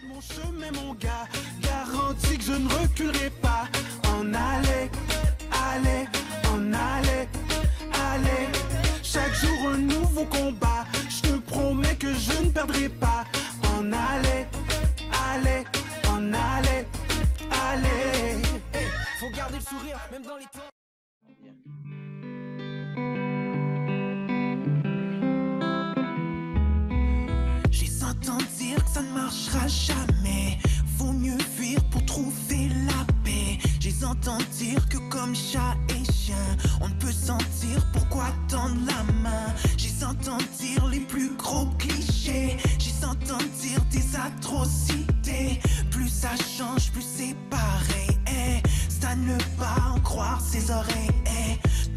Mon chemin, mon gars, garanti que je ne reculerai pas. En aller, aller, en aller, aller. Chaque jour un nouveau combat. Je te promets que je ne perdrai pas. En aller, aller, en aller, aller. Faut garder le sourire, même dans les temps. J'ai entendu dire que ça ne marchera jamais. Vaut mieux fuir pour trouver la paix. J'ai entendu dire que comme chat et chien, on ne peut sentir pourquoi tendre la main. J'ai entendu dire les plus gros clichés. J'ai entendu dire des atrocités. Plus ça change, plus c'est pareil. C'est à ne pas en croire ses oreilles.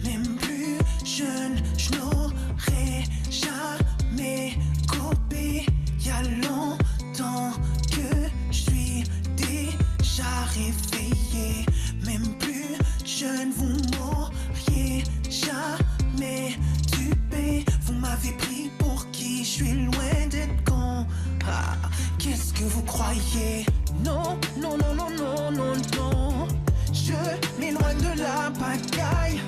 Même plus jeune, je n'aurais jamais copé. Y'a longtemps que je suis déjà réveillé. Même plus jeune, vous m'auriez jamais dupé. Vous m'avez pris pour qui? Je suis loin d'être con. Ah, qu'est-ce que vous croyez? Non, non, non, non, non, non, non. Je m'éloigne de la bagaille.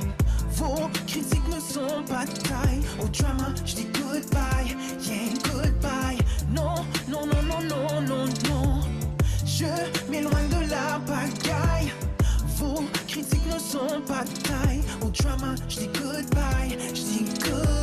Vos critiques ne sont pas de taille. Au drama, je dis goodbye, yeah, goodbye. Non, non, non, non, non, non, non. Je m'éloigne de la bagaille. Vos critiques ne sont pas de taille. Au drama, je dis goodbye, je dis goodbye.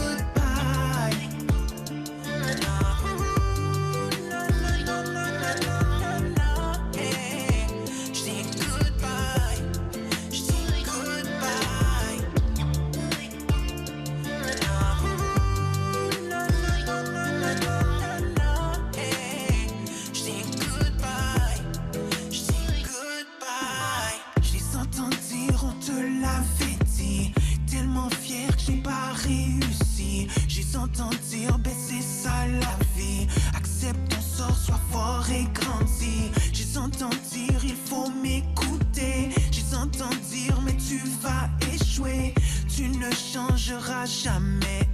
J'entends dire, ben c'est ça la vie. Accepte ton sort, sois fort et grandis. J'entends dire, il faut m'écouter. J'entends dire, mais tu vas échouer. Tu ne changeras jamais.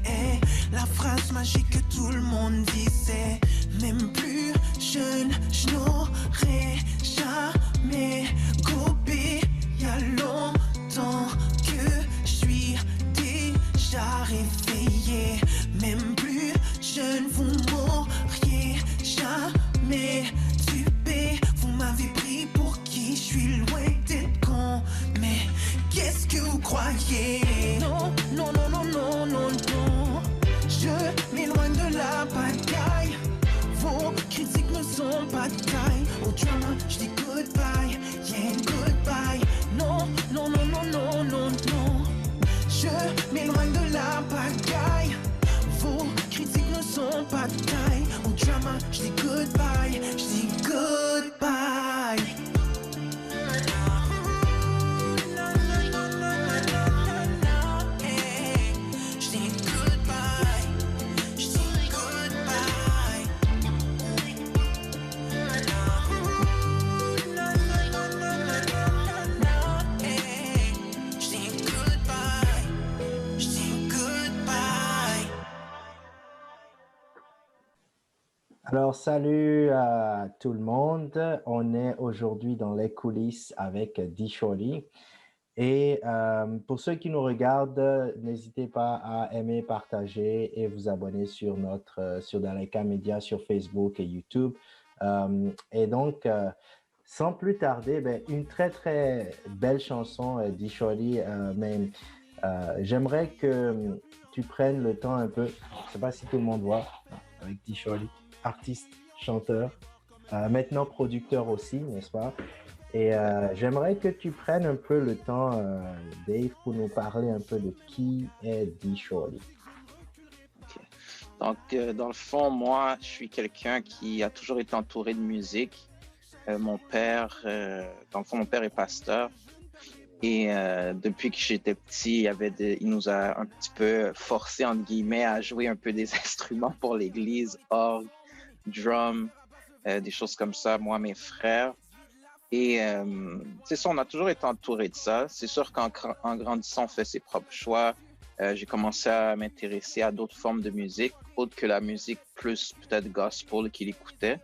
La phrase magique que tout le monde disait. Même plus jeune, je n'aurais jamais copé. Y'a longtemps que je suis déjà réveillé. Même plus jeune, vous m'auriez jamais dupé. Vous m'avez pris pour qui? Je suis loin d'être con. Mais qu'est-ce que vous croyez? Non, non, non, non, non, non, non. Je m'éloigne de la bagaille. Vos critiques ne sont pas de taille. Au drama, je dis goodbye, yeah, goodbye. Non, non, non, non, non, non, non. Je m'éloigne de la bagaille. Vos critiques ne sont pas de taille. Au drama, je dis goodbye, je dis goodbye. Je dis goodbye, je dis goodbye. Je dis goodbye, je dis goodbye. Alors, salut à tout le monde. On est aujourd'hui dans les coulisses avec D-Shorty. Et pour ceux qui nous regardent, n'hésitez pas à aimer, partager et vous abonner sur sur Daleka Media sur Facebook et YouTube. Et donc, sans plus tarder, une très très belle chanson, D-Shorty, mais j'aimerais que tu prennes le temps un peu. Je ne sais pas si tout le monde voit avec D-Shorty, artiste, chanteur, maintenant producteur aussi, n'est-ce pas? Et j'aimerais que tu prennes un peu le temps, Dave, pour nous parler un peu de qui est D-Shorty. Okay. Donc, dans le fond, moi, je suis quelqu'un qui a toujours été entouré de musique. Mon père, dans le fond, mon père est pasteur. Et depuis que j'étais petit, il nous a un petit peu forcé, entre guillemets, à jouer un peu des instruments pour l'église, orgue, drum, des choses comme ça, moi, mes frères. Et c'est ça, on a toujours été entouré de ça. C'est sûr qu'en grandissant, on fait ses propres choix. J'ai commencé à m'intéresser à d'autres formes de musique, autres que la musique plus peut-être gospel qu'il écoutait.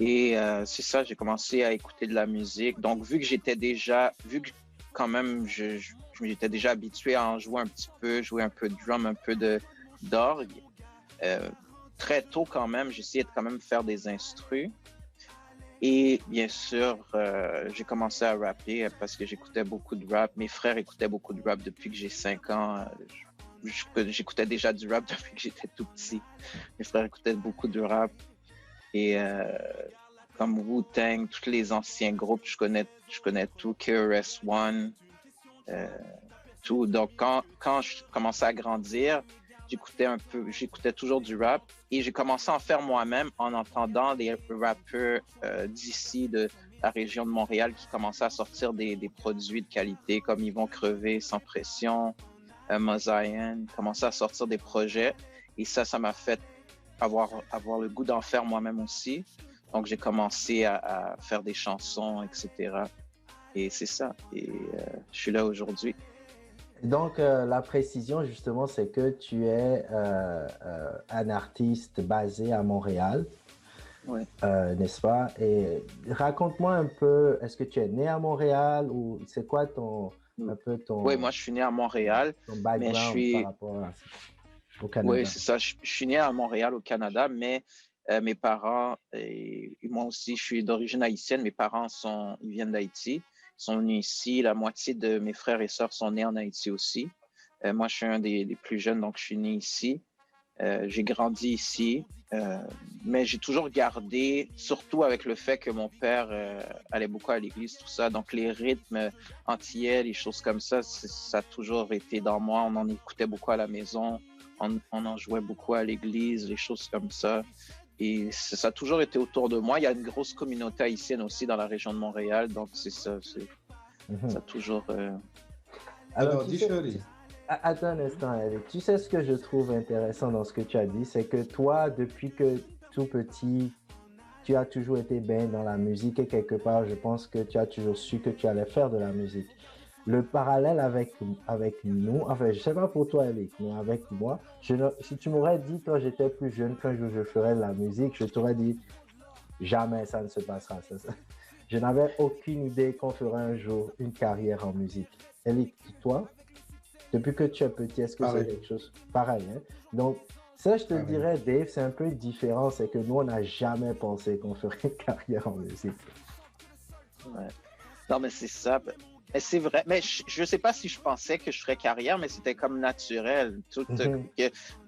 Et c'est ça, j'ai commencé à écouter de la musique. Donc, vu que quand même, j'étais déjà habitué à en jouer un petit peu, jouer un peu de drum, un peu d'orgue, très tôt quand même, j'essayais de quand même faire des instrus. Et bien sûr, j'ai commencé à rapper parce que j'écoutais beaucoup de rap. Mes frères écoutaient beaucoup de rap depuis que j'ai 5 ans. J'écoutais déjà du rap depuis que j'étais tout petit. Mes frères écoutaient beaucoup de rap. Et comme Wu-Tang, tous les anciens groupes, je connais tout, KRS-One, tout. Donc, quand je commençais à grandir, j'écoutais toujours du rap et j'ai commencé à en faire moi-même en entendant des rappeurs d'ici, de la région de Montréal, qui commençaient à sortir des produits de qualité comme Ils vont crever, Sans pression, Mosaïen, commençaient à sortir des projets et ça m'a fait avoir le goût d'en faire moi-même aussi. Donc, j'ai commencé à faire des chansons, etc. Et c'est ça. Et je suis là aujourd'hui. Donc, la précision, justement, c'est que tu es un artiste basé à Montréal, Ouais. N'est-ce pas? Et raconte-moi un peu, est-ce que tu es né à Montréal ou c'est quoi un peu Oui, moi, je suis né à Montréal, ton mais background par rapport au Canada? Oui, c'est ça. Je suis né à Montréal, au Canada, mais mes parents, et moi aussi, je suis d'origine haïtienne. Mes parents ils viennent d'Haïti. Ils sont venus ici. La moitié de mes frères et sœurs sont nés en Haïti aussi. Moi, je suis un des plus jeunes, donc je suis né ici. J'ai grandi ici, mais j'ai toujours gardé, surtout avec le fait que mon père allait beaucoup à l'église, tout ça. Donc, les rythmes antillais, les choses comme ça a toujours été dans moi. On en écoutait beaucoup à la maison. On en jouait beaucoup à l'église, les choses comme ça. Et ça a toujours été autour de moi. Il y a une grosse communauté haïtienne aussi dans la région de Montréal. Donc, c'est ça. Ça a toujours... Alors, Dishori. Attends un instant, Eric. Tu sais ce que je trouve intéressant dans ce que tu as dit, c'est que toi, depuis que tout petit, tu as toujours été bien dans la musique et quelque part, je pense que tu as toujours su que tu allais faire de la musique. Le parallèle avec nous, enfin, je sais pas pour toi, Eric, mais avec moi, si tu m'aurais dit quand j'étais plus jeune qu'un jour je ferais de la musique, je t'aurais dit jamais ça ne se passera. Je n'avais aucune idée qu'on ferait un jour une carrière en musique. Eric, toi, depuis que tu es petit, est-ce que c'est quelque chose pareil, hein? Donc, ça, je te dirais, Dave, c'est un peu différent. C'est que nous, on n'a jamais pensé qu'on ferait une carrière en musique. Ouais. Non, mais c'est ça. Mais c'est vrai. Mais je ne sais pas si je pensais que je ferais carrière, mais c'était comme naturel.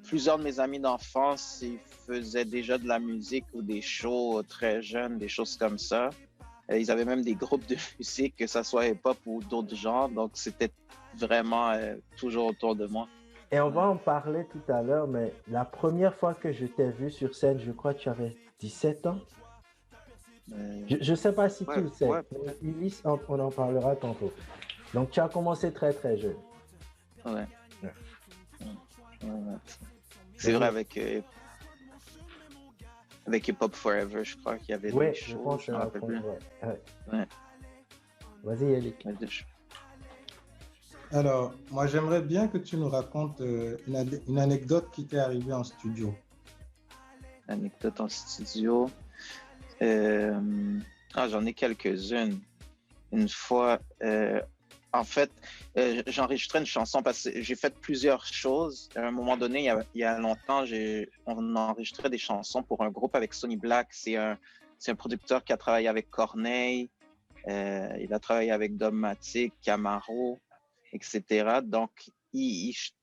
Plusieurs de mes amis d'enfance, ils faisaient déjà de la musique ou des shows très jeunes, des choses comme ça. Ils avaient même des groupes de musique, que ce soit hip-hop ou d'autres genres. Donc, c'était vraiment toujours autour de moi. Et on va en parler tout à l'heure, mais la première fois que je t'ai vu sur scène, je crois que tu avais 17 ans. Je ne sais pas si tu le sais. Ouais. Ulysse, on en parlera tantôt. Donc, tu as commencé très, très jeune. Ouais. C'est vrai, avec Hip Hop Forever, je crois qu'il y avait des choses. Je pense que je me rappelle plus. Ouais. Vas-y, Yannick. Alors, moi, j'aimerais bien que tu nous racontes une anecdote qui t'est arrivée en studio. Anecdote en studio. J'en ai quelques-unes. Une fois, en fait, j'enregistrais une chanson parce que j'ai fait plusieurs choses. À un moment donné, il y a longtemps, on enregistrait des chansons pour un groupe avec Sonny Black. C'est un producteur qui a travaillé avec Corneille. Il a travaillé avec Dogmatic, Camaro, etc. Donc,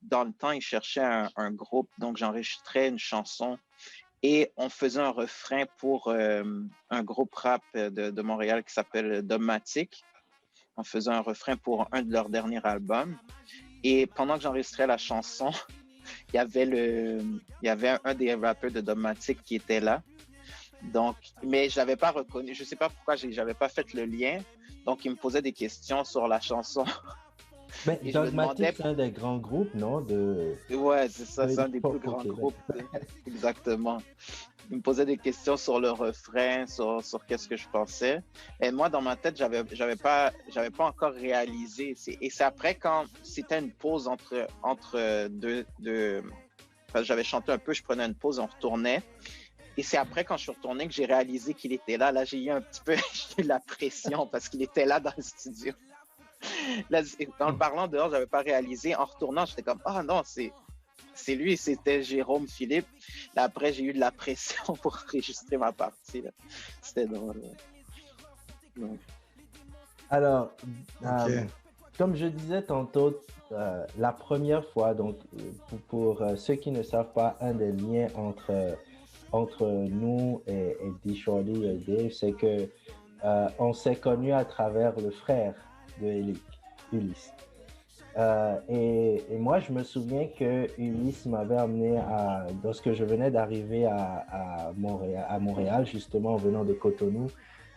dans le temps, il cherchait un groupe. Donc, j'enregistrais une chanson et on faisait un refrain pour un groupe rap de Montréal qui s'appelle Dogmatic. On faisait un refrain pour un de leurs derniers albums. Et pendant que j'enregistrais la chanson, il y avait un des rappeurs de Dogmatic qui était là. Donc, mais je l'avais pas reconnu. Je sais pas pourquoi j'avais pas fait le lien. Donc, il me posait des questions sur la chanson. Mais Dogmatic, c'est un des grands groupes, non? Ouais, c'est ça, c'est un des plus grands groupes. Exactement. Il me posait des questions sur le refrain, sur qu'est-ce que je pensais. Et moi, dans ma tête, j'avais pas encore réalisé. Et c'est après, quand c'était une pause entre deux. J'avais chanté un peu, je prenais une pause, on retournait. Et c'est après, quand je suis retourné, que j'ai réalisé qu'il était là. Là, j'ai eu un petit peu j'ai eu la pression parce qu'il était là dans le studio. Là, en le parlant dehors, je n'avais pas réalisé. En retournant, j'étais comme, ah non, c'est lui, c'était Jérôme Philippe. Là, après, j'ai eu de la pression pour enregistrer ma partie. Là. C'était drôle. Donc. Alors, Ok. comme je disais tantôt, la première fois, donc pour ceux qui ne savent pas, un des liens entre nous et D-Shorty et Dave, c'est que on s'est connus à travers le frère de Ulysse. Et moi, je me souviens que Ulysse m'avait amené lorsque je venais d'arriver à Montréal, justement en venant de Cotonou.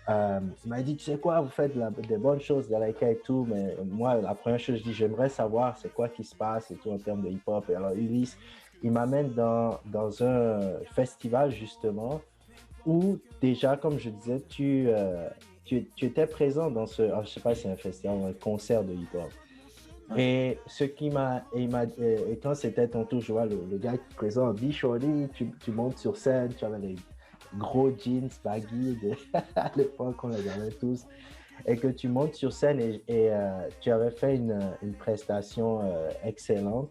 Il m'a dit, tu sais quoi, vous faites des bonnes choses dans Laika et tout, mais moi, la première chose, je dis, j'aimerais savoir c'est quoi qui se passe et tout en termes de hip-hop. Et alors, Ulysse, il m'amène dans un festival, justement, où déjà, comme je disais, tu étais présent dans je ne sais pas si c'est un festival ou un concert de hip-hop. Et ce qui et quand c'était ton tour, je vois le gars qui présente, D-Shorty, tu montes sur scène, tu avais les gros jeans baggy à l'époque, on les avait tous, et que tu montes sur scène et tu avais fait une prestation excellente.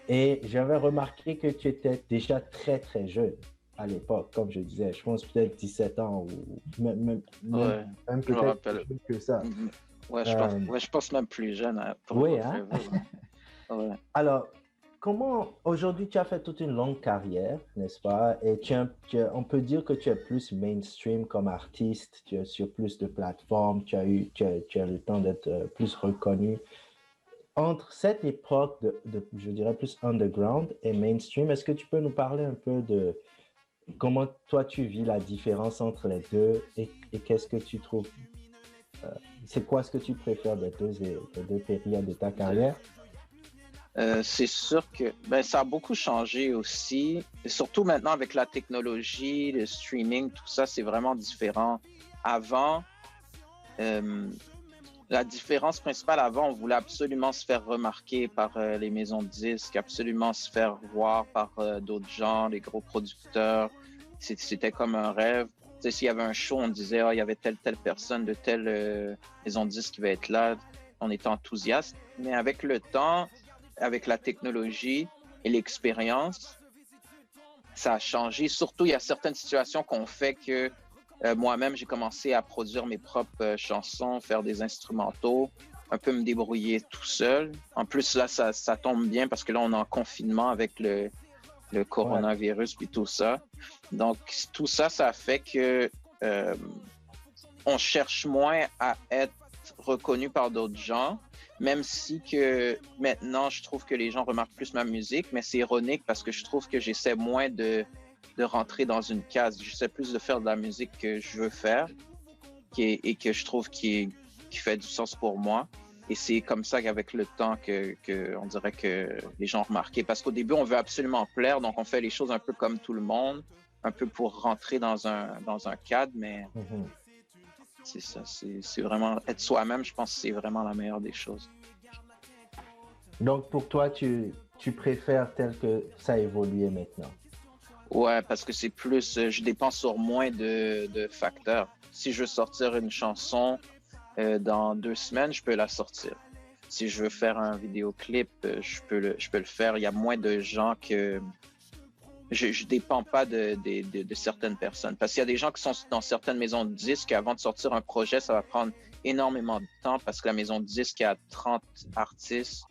Et j'avais remarqué que tu étais déjà très, très jeune à l'époque, comme je disais, je pense peut-être 17 ans ou même peut-être plus que ça. Mm-hmm. Ouais, je pense même plus jeune. Oui, hein? Ouais. Alors, aujourd'hui, tu as fait toute une longue carrière, n'est-ce pas? Et on peut dire que tu es plus mainstream comme artiste, tu es sur plus de plateformes, tu as le temps d'être plus reconnu. Entre cette époque je dirais, plus underground et mainstream, est-ce que tu peux nous parler un peu de comment toi tu vis la différence entre les deux et qu'est-ce que tu trouves, c'est quoi ce que tu préfères des deux périodes de ta carrière? C'est sûr que ça a beaucoup changé aussi, et surtout maintenant avec la technologie, le streaming, tout ça, c'est vraiment différent. Avant, la différence principale, avant, on voulait absolument se faire remarquer par les maisons de disques, absolument se faire voir par d'autres gens, les gros producteurs. C'était comme un rêve. Tu sais, s'il y avait un show, on disait, il y avait telle personne de telle maison de disques qui va être là. On était enthousiaste. Mais avec le temps, avec la technologie et l'expérience, ça a changé. Surtout, il y a certaines situations qu'on fait que moi-même, j'ai commencé à produire mes propres chansons, faire des instrumentaux, un peu me débrouiller tout seul. En plus, là, ça tombe bien parce que là, on est en confinement avec le coronavirus puis tout ça. Donc, tout ça, ça fait que on cherche moins à être reconnu par d'autres gens, même si que maintenant, je trouve que les gens remarquent plus ma musique, mais c'est ironique parce que je trouve que j'essaie moins de rentrer dans une case. J'essaie plus de faire de la musique que je veux faire et que je trouve qui fait du sens pour moi. Et c'est comme ça qu'avec le temps on dirait que les gens ont remarqué. Parce qu'au début, on veut absolument plaire, donc on fait les choses un peu comme tout le monde, un peu pour rentrer dans un cadre, mais c'est ça, c'est vraiment être soi-même, je pense que c'est vraiment la meilleure des choses. Donc pour toi, tu préfères tel que ça a évolué maintenant? Ouais, parce que c'est plus, je dépense sur moins de facteurs. Si je veux sortir une chanson dans 2 semaines, je peux la sortir. Si je veux faire un vidéoclip, je peux le faire. Il y a moins de gens que je dépends pas de certaines personnes. Parce qu'il y a des gens qui sont dans certaines maisons de disques, avant de sortir un projet, ça va prendre énormément de temps parce que la maison de disques a 30 artistes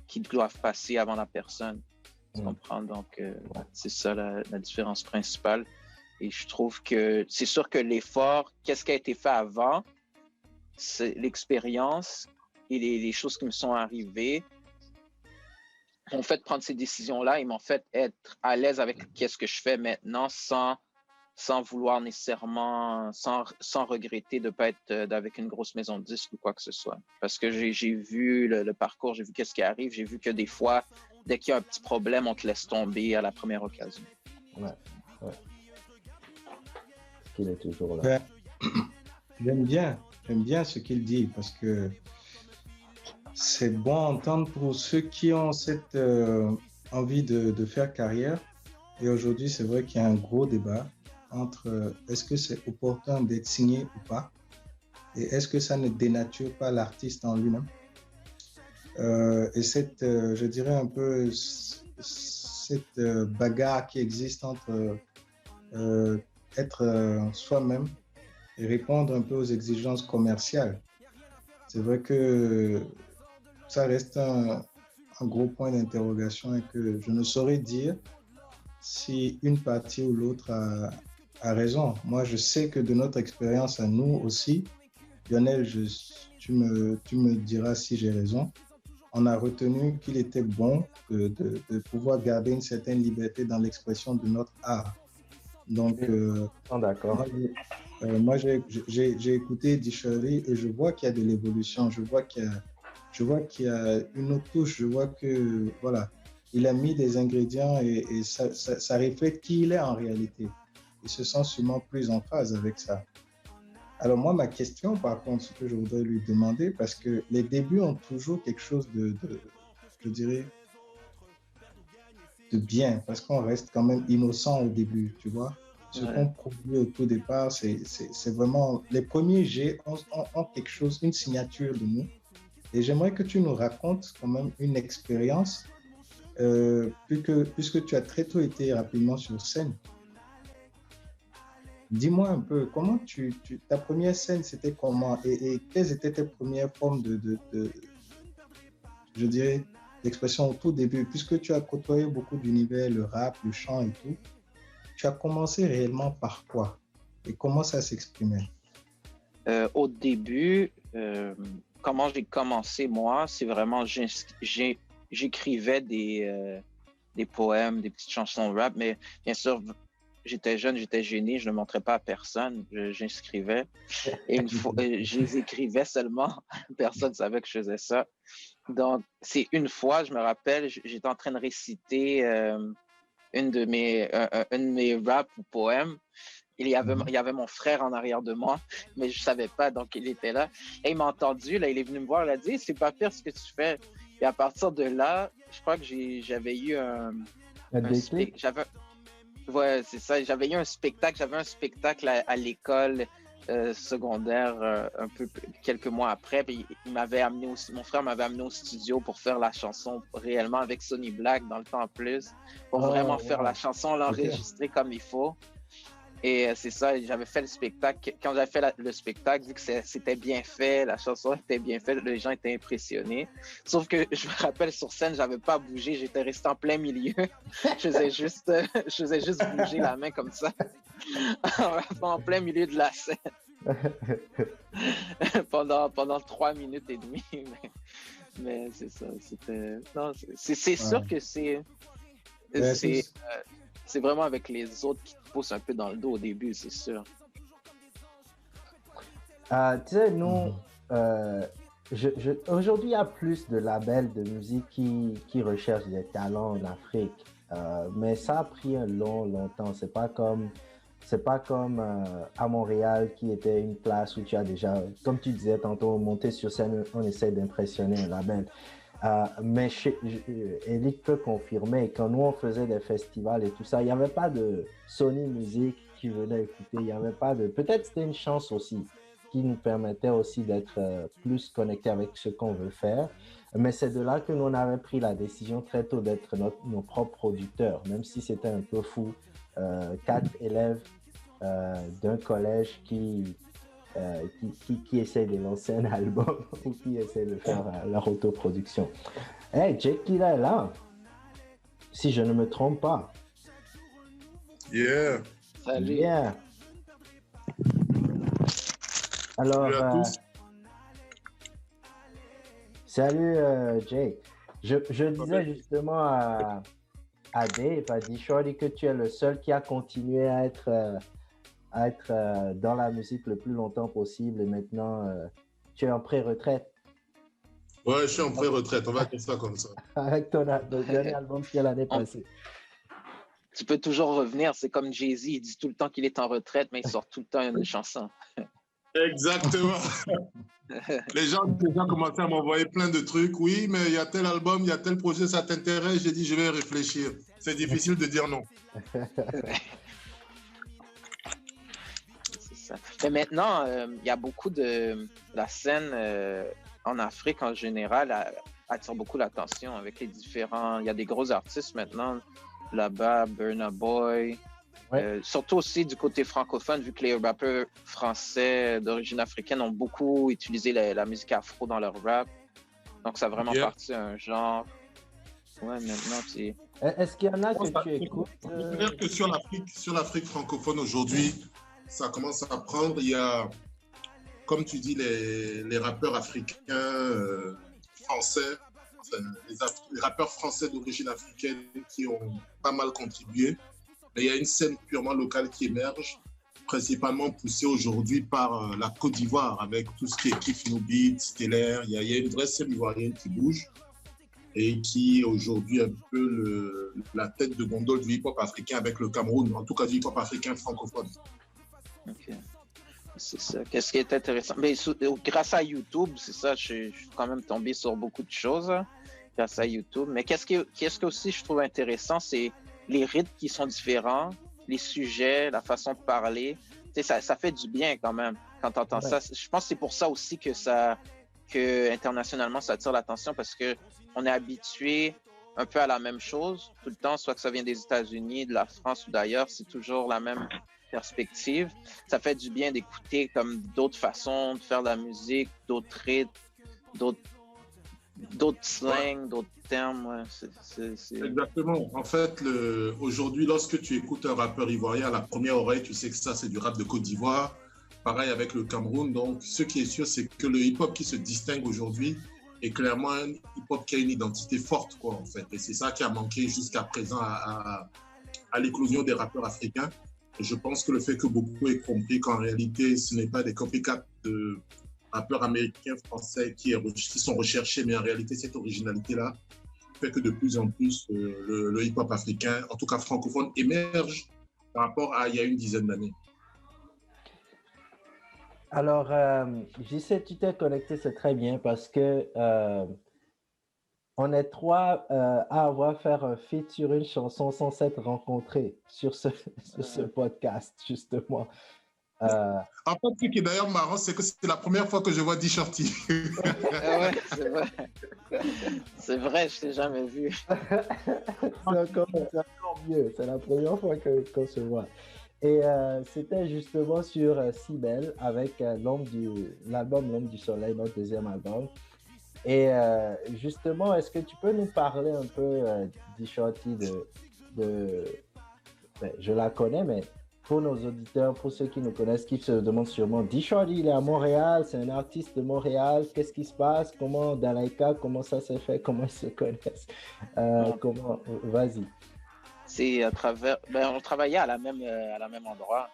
qui doivent passer avant la personne. Tu comprends? Donc, c'est ça la différence principale. Et je trouve que c'est sûr que l'effort, qu'est-ce qui a été fait avant, c'est l'expérience et les choses qui me sont arrivées m'ont fait prendre ces décisions-là et m'ont fait être à l'aise avec qu'est-ce que je fais maintenant sans vouloir nécessairement, sans regretter de ne pas être avec une grosse maison de disques ou quoi que ce soit. Parce que j'ai vu le parcours, j'ai vu qu'est-ce qui arrive, j'ai vu que des fois, dès qu'il y a un petit problème, on te laisse tomber à la première occasion. Ouais. Il est toujours là. Ben, j'aime bien ce qu'il dit parce que c'est bon à entendre pour ceux qui ont cette envie de faire carrière. Et aujourd'hui, c'est vrai qu'il y a un gros débat entre est-ce que c'est opportun d'être signé ou pas, et est-ce que ça ne dénature pas l'artiste en lui-même. Et je dirais un peu, cette bagarre qui existe entre être soi-même et répondre un peu aux exigences commerciales. C'est vrai que ça reste un gros point d'interrogation et que je ne saurais dire si une partie ou l'autre a raison. Moi, je sais que de notre expérience à nous aussi, Lionel, tu me diras si j'ai raison, on a retenu qu'il était bon de pouvoir garder une certaine liberté dans l'expression de notre art. Donc, d'accord. Moi, j'ai écouté Dictionary et je vois qu'il y a de l'évolution, je vois qu'il y a une autre touche, je vois que, voilà, il a mis des ingrédients et ça reflète qui il est en réalité. Il se sent sûrement plus en phase avec ça. Alors moi, ma question, par contre, ce que je voudrais lui demander, parce que les débuts ont toujours quelque chose je dirais, de bien, parce qu'on reste quand même innocent au début, tu vois. Ce qu'on produit au tout départ, c'est vraiment... Les premiers jets ont quelque chose, une signature de nous. Et j'aimerais que tu nous racontes quand même une expérience, puisque tu as très tôt été rapidement sur scène. Dis-moi un peu, comment ta première scène, c'était comment et quelles étaient tes premières formes je dirais, d'expression au tout début, puisque tu as côtoyé beaucoup d'univers, le rap, le chant et tout. Tu as commencé réellement par quoi et comment ça s'exprimait? Au début, comment j'ai commencé, moi, c'est vraiment, j'écrivais des poèmes, des petites chansons rap, mais bien sûr, j'étais jeune, j'étais gêné, je ne montrais pas à personne, j'inscrivais. Et une fois, je les écrivais seulement, personne ne savait que je faisais ça. Donc, c'est une fois, je me rappelle, j'étais en train de réciter une de mes raps ou poèmes. Il y avait mon frère en arrière de moi, mais je ne savais pas, donc il était là. Et il m'a entendu, là, il est venu me voir, il a dit « C'est pas pire ce que tu fais ». Et à partir de là, je crois que j'avais eu un spectacle. Ouais, c'est ça. J'avais eu un spectacle. À l'école secondaire quelques mois après. Puis mon frère m'avait amené au studio pour faire la chanson réellement avec Sonny Black dans le temps en plus, pour vraiment faire la chanson, l'enregistrer comme il faut. Et c'est ça, j'avais fait le spectacle. Quand j'avais fait le spectacle, vu que c'était bien fait, la chanson était bien faite, les gens étaient impressionnés. Sauf que je me rappelle, sur scène, j'avais pas bougé, j'étais resté en plein milieu. Je faisais juste bouger la main comme ça, en plein milieu de la scène. pendant 3 minutes et demie. Mais c'est ça, c'est sûr que c'est vraiment avec les autres qui te poussent un peu dans le dos au début, c'est sûr. Tu sais, nous, aujourd'hui, il y a plus de labels de musique qui recherchent des talents en Afrique. Mais ça a pris un longtemps. C'est pas comme à Montréal, qui était une place où tu as déjà, comme tu disais tantôt, monté sur scène, on essaie d'impressionner un label. Mais Eric peut confirmer, quand nous on faisait des festivals et tout ça, il n'y avait pas de Sony Music qui venait écouter, il n'y avait pas de... Peut-être c'était une chance aussi qui nous permettait aussi d'être plus connectés avec ce qu'on veut faire. Mais c'est de là que nous on avait pris la décision très tôt d'être nos propres producteurs, même si c'était un peu fou. 4 élèves d'un collège qui essaie de lancer un album ou qui essaie de faire leur autoproduction. Hey, Jake, il est là, si je ne me trompe pas. Yeah. Salut. Yeah. Alors, salut Jake. Je disais justement à Dave, à D-Shorty, que tu es le seul qui a continué à être dans la musique le plus longtemps possible et maintenant tu es en pré-retraite. Ouais, je suis en pré-retraite, on va dire ça comme ça. Avec ton dernier album qui est l'année passée. Tu peux toujours revenir, c'est comme Jay-Z, il dit tout le temps qu'il est en retraite, mais il sort tout le temps une chanson. Exactement. Les gens commençaient à m'envoyer plein de trucs. Oui, mais il y a tel album, il y a tel projet, ça t'intéresse? J'ai dit, je vais réfléchir. C'est difficile de dire non. ça. Mais maintenant, il y a beaucoup de... La scène en Afrique, en général, attire beaucoup l'attention avec les différents... Il y a des gros artistes maintenant, là-bas, Burna Boy. Ouais. Surtout aussi du côté francophone, vu que les rappeurs français d'origine africaine ont beaucoup utilisé la musique afro dans leur rap. Donc, ça a vraiment parti un genre. Ouais, maintenant, c'est... Est-ce qu'il y en a que tu écoutes? Je veux dire que sur l'Afrique francophone aujourd'hui, ça commence à prendre. Il y a, comme tu dis, les rappeurs africains, français, enfin, les rappeurs français d'origine africaine qui ont pas mal contribué. Mais il y a une scène purement locale qui émerge, principalement poussée aujourd'hui par la Côte d'Ivoire, avec tout ce qui est Kiff No Beat, Stellaire. Il y a une vraie scène ivoirienne qui bouge et qui est aujourd'hui un peu la tête de gondole du hip-hop africain avec le Cameroun, en tout cas du hip-hop africain francophone. Ok. C'est ça. Qu'est-ce qui est intéressant? Mais grâce à YouTube, c'est ça, je suis quand même tombé sur beaucoup de choses grâce à YouTube. Mais qu'est-ce que aussi je trouve intéressant, c'est les rythmes qui sont différents, les sujets, la façon de parler. Tu sais, ça fait du bien quand même quand tu entends ça. Je pense que c'est pour ça aussi que internationalement, ça attire l'attention parce que on est habitué un peu à la même chose tout le temps, soit que ça vient des États-Unis, de la France ou d'ailleurs, c'est toujours la même perspective. Ça fait du bien d'écouter comme d'autres façons de faire de la musique, d'autres rythmes, d'autres slangs, d'autres termes. Ouais. Exactement. En fait, aujourd'hui, lorsque tu écoutes un rappeur ivoirien à la première oreille, tu sais que ça, c'est du rap de Côte d'Ivoire. Pareil avec le Cameroun. Donc, ce qui est sûr, c'est que le hip-hop qui se distingue aujourd'hui est clairement un hip-hop qui a une identité forte, quoi, en fait. Et c'est ça qui a manqué jusqu'à présent à l'éclosion des rappeurs africains. Et je pense que le fait que beaucoup aient compris qu'en réalité, ce n'est pas des copycats de rappeurs américains, français qui sont recherchés, mais en réalité, cette originalité-là fait que de plus en plus, le hip-hop africain, en tout cas francophone, émerge par rapport à il y a une dizaine d'années. Alors, je sais, tu t'es connecté, c'est très bien parce que on est trois à avoir fait un feat sur une chanson sans s'être rencontrés sur ce podcast, justement. En fait, ce qui est d'ailleurs marrant, c'est que c'est la première fois que je vois D-Shorty. Ouais, c'est vrai. C'est vrai, je t'ai jamais vu. C'est encore mieux. C'est la première fois qu'on se voit. Et c'était justement sur Cybelle avec l'album L'Ombre du Soleil, notre deuxième album. Et justement, est-ce que tu peux nous parler un peu D-Shorty je la connais, mais pour nos auditeurs, pour ceux qui nous connaissent, qui se demandent sûrement, D-Shorty, il est à Montréal, c'est un artiste de Montréal, qu'est-ce qui se passe? Comment, Dalaïka, comment ça s'est fait? Comment ils se connaissent? Vas-y. C'est à travers... on travaillait à la même endroit.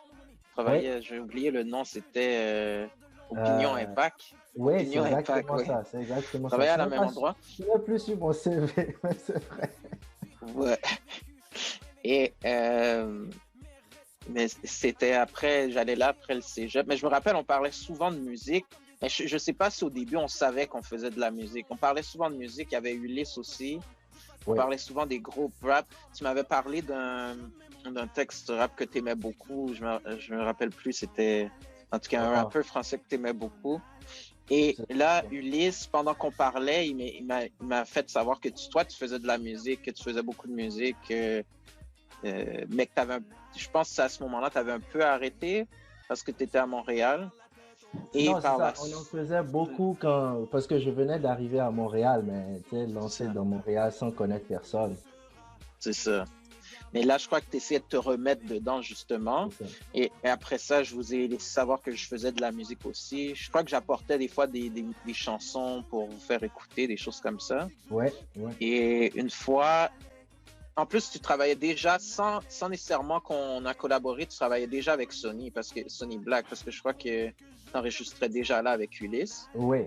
J'ai oublié le nom, c'était Opinion Impact. Oui, c'est exactement ça. C'est exactement ça. On travaillait à la même endroit. Je n'ai plus sur mon CV, mais c'est vrai. Ouais. Et... mais c'était j'allais là après le cégep. Mais je me rappelle, on parlait souvent de musique. Mais je ne sais pas si au début, on savait qu'on faisait de la musique. On parlait souvent de musique. Il y avait Ulysse aussi. On parlait souvent des groupes rap. Tu m'avais parlé d'un texte rap que tu aimais beaucoup. Je me rappelle plus. C'était en tout cas un rappeur français que tu aimais beaucoup. Et là, Ulysse, pendant qu'on parlait, il m'a fait savoir que toi, tu faisais de la musique, que tu faisais beaucoup de musique. Mais que je pense qu'à ce moment-là, tu avais un peu arrêté parce que tu étais à Montréal. Et non, c'est ça. On en faisait beaucoup parce que je venais d'arriver à Montréal, mais tu sais, lancé dans Montréal sans connaître personne. C'est ça. Mais là, je crois que tu essayais de te remettre dedans, justement. Et après ça, je vous ai laissé savoir que je faisais de la musique aussi. Je crois que j'apportais des fois des chansons pour vous faire écouter, des choses comme ça. Ouais. Et une fois... En plus, tu travaillais déjà, sans nécessairement qu'on a collaboré, tu travaillais déjà avec Sony Black, parce que je crois que tu enregistrais déjà là avec Ulysse. Oui.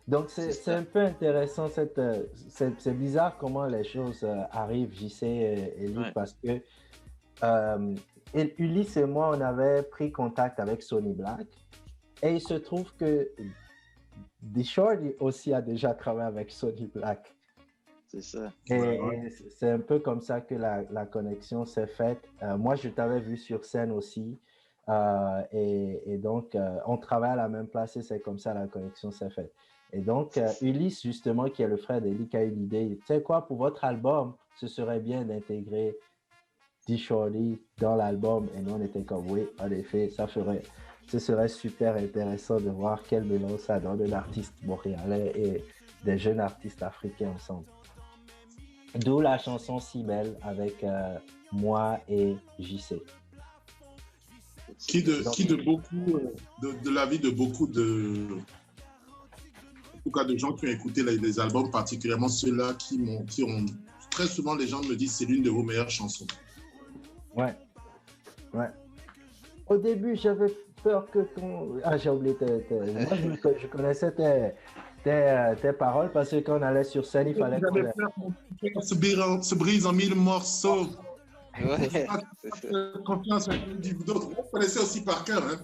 Donc, c'est un peu intéressant. C'est bizarre comment les choses arrivent, JC et Luc, parce que Ulysse et moi, on avait pris contact avec Sony Black. Et il se trouve que D-Shorty aussi a déjà travaillé avec Sony Black. C'est ça. Et c'est un peu comme ça que la connexion s'est faite. Moi, je t'avais vu sur scène aussi. Et donc, on travaille à la même place et c'est comme ça la connexion s'est faite. Et donc, Ulysse, justement, qui est le frère d'Elic, a eu l'idée, tu sais quoi, pour votre album, ce serait bien d'intégrer D-Shorty dans l'album. Et nous, on était comme, oui, en effet, ce serait super intéressant de voir quel mélange ça donne d'un artiste montréalais et des jeunes artistes africains ensemble. D'où la chanson Si Belle avec moi et JC. Qui de beaucoup, de l'avis de beaucoup de, en tout cas de gens qui ont écouté les albums, particulièrement ceux-là qui ont, très souvent les gens me disent c'est l'une de vos meilleures chansons. Ouais. Au début, j'avais peur que ton... Ah, j'ai oublié moi, je connaissais tes paroles parce que quand on allait sur scène, il fallait qu'on... se brise en 1000 morceaux. Ouais. Confiance en d'autres. Vous connaissez aussi par cœur, hein?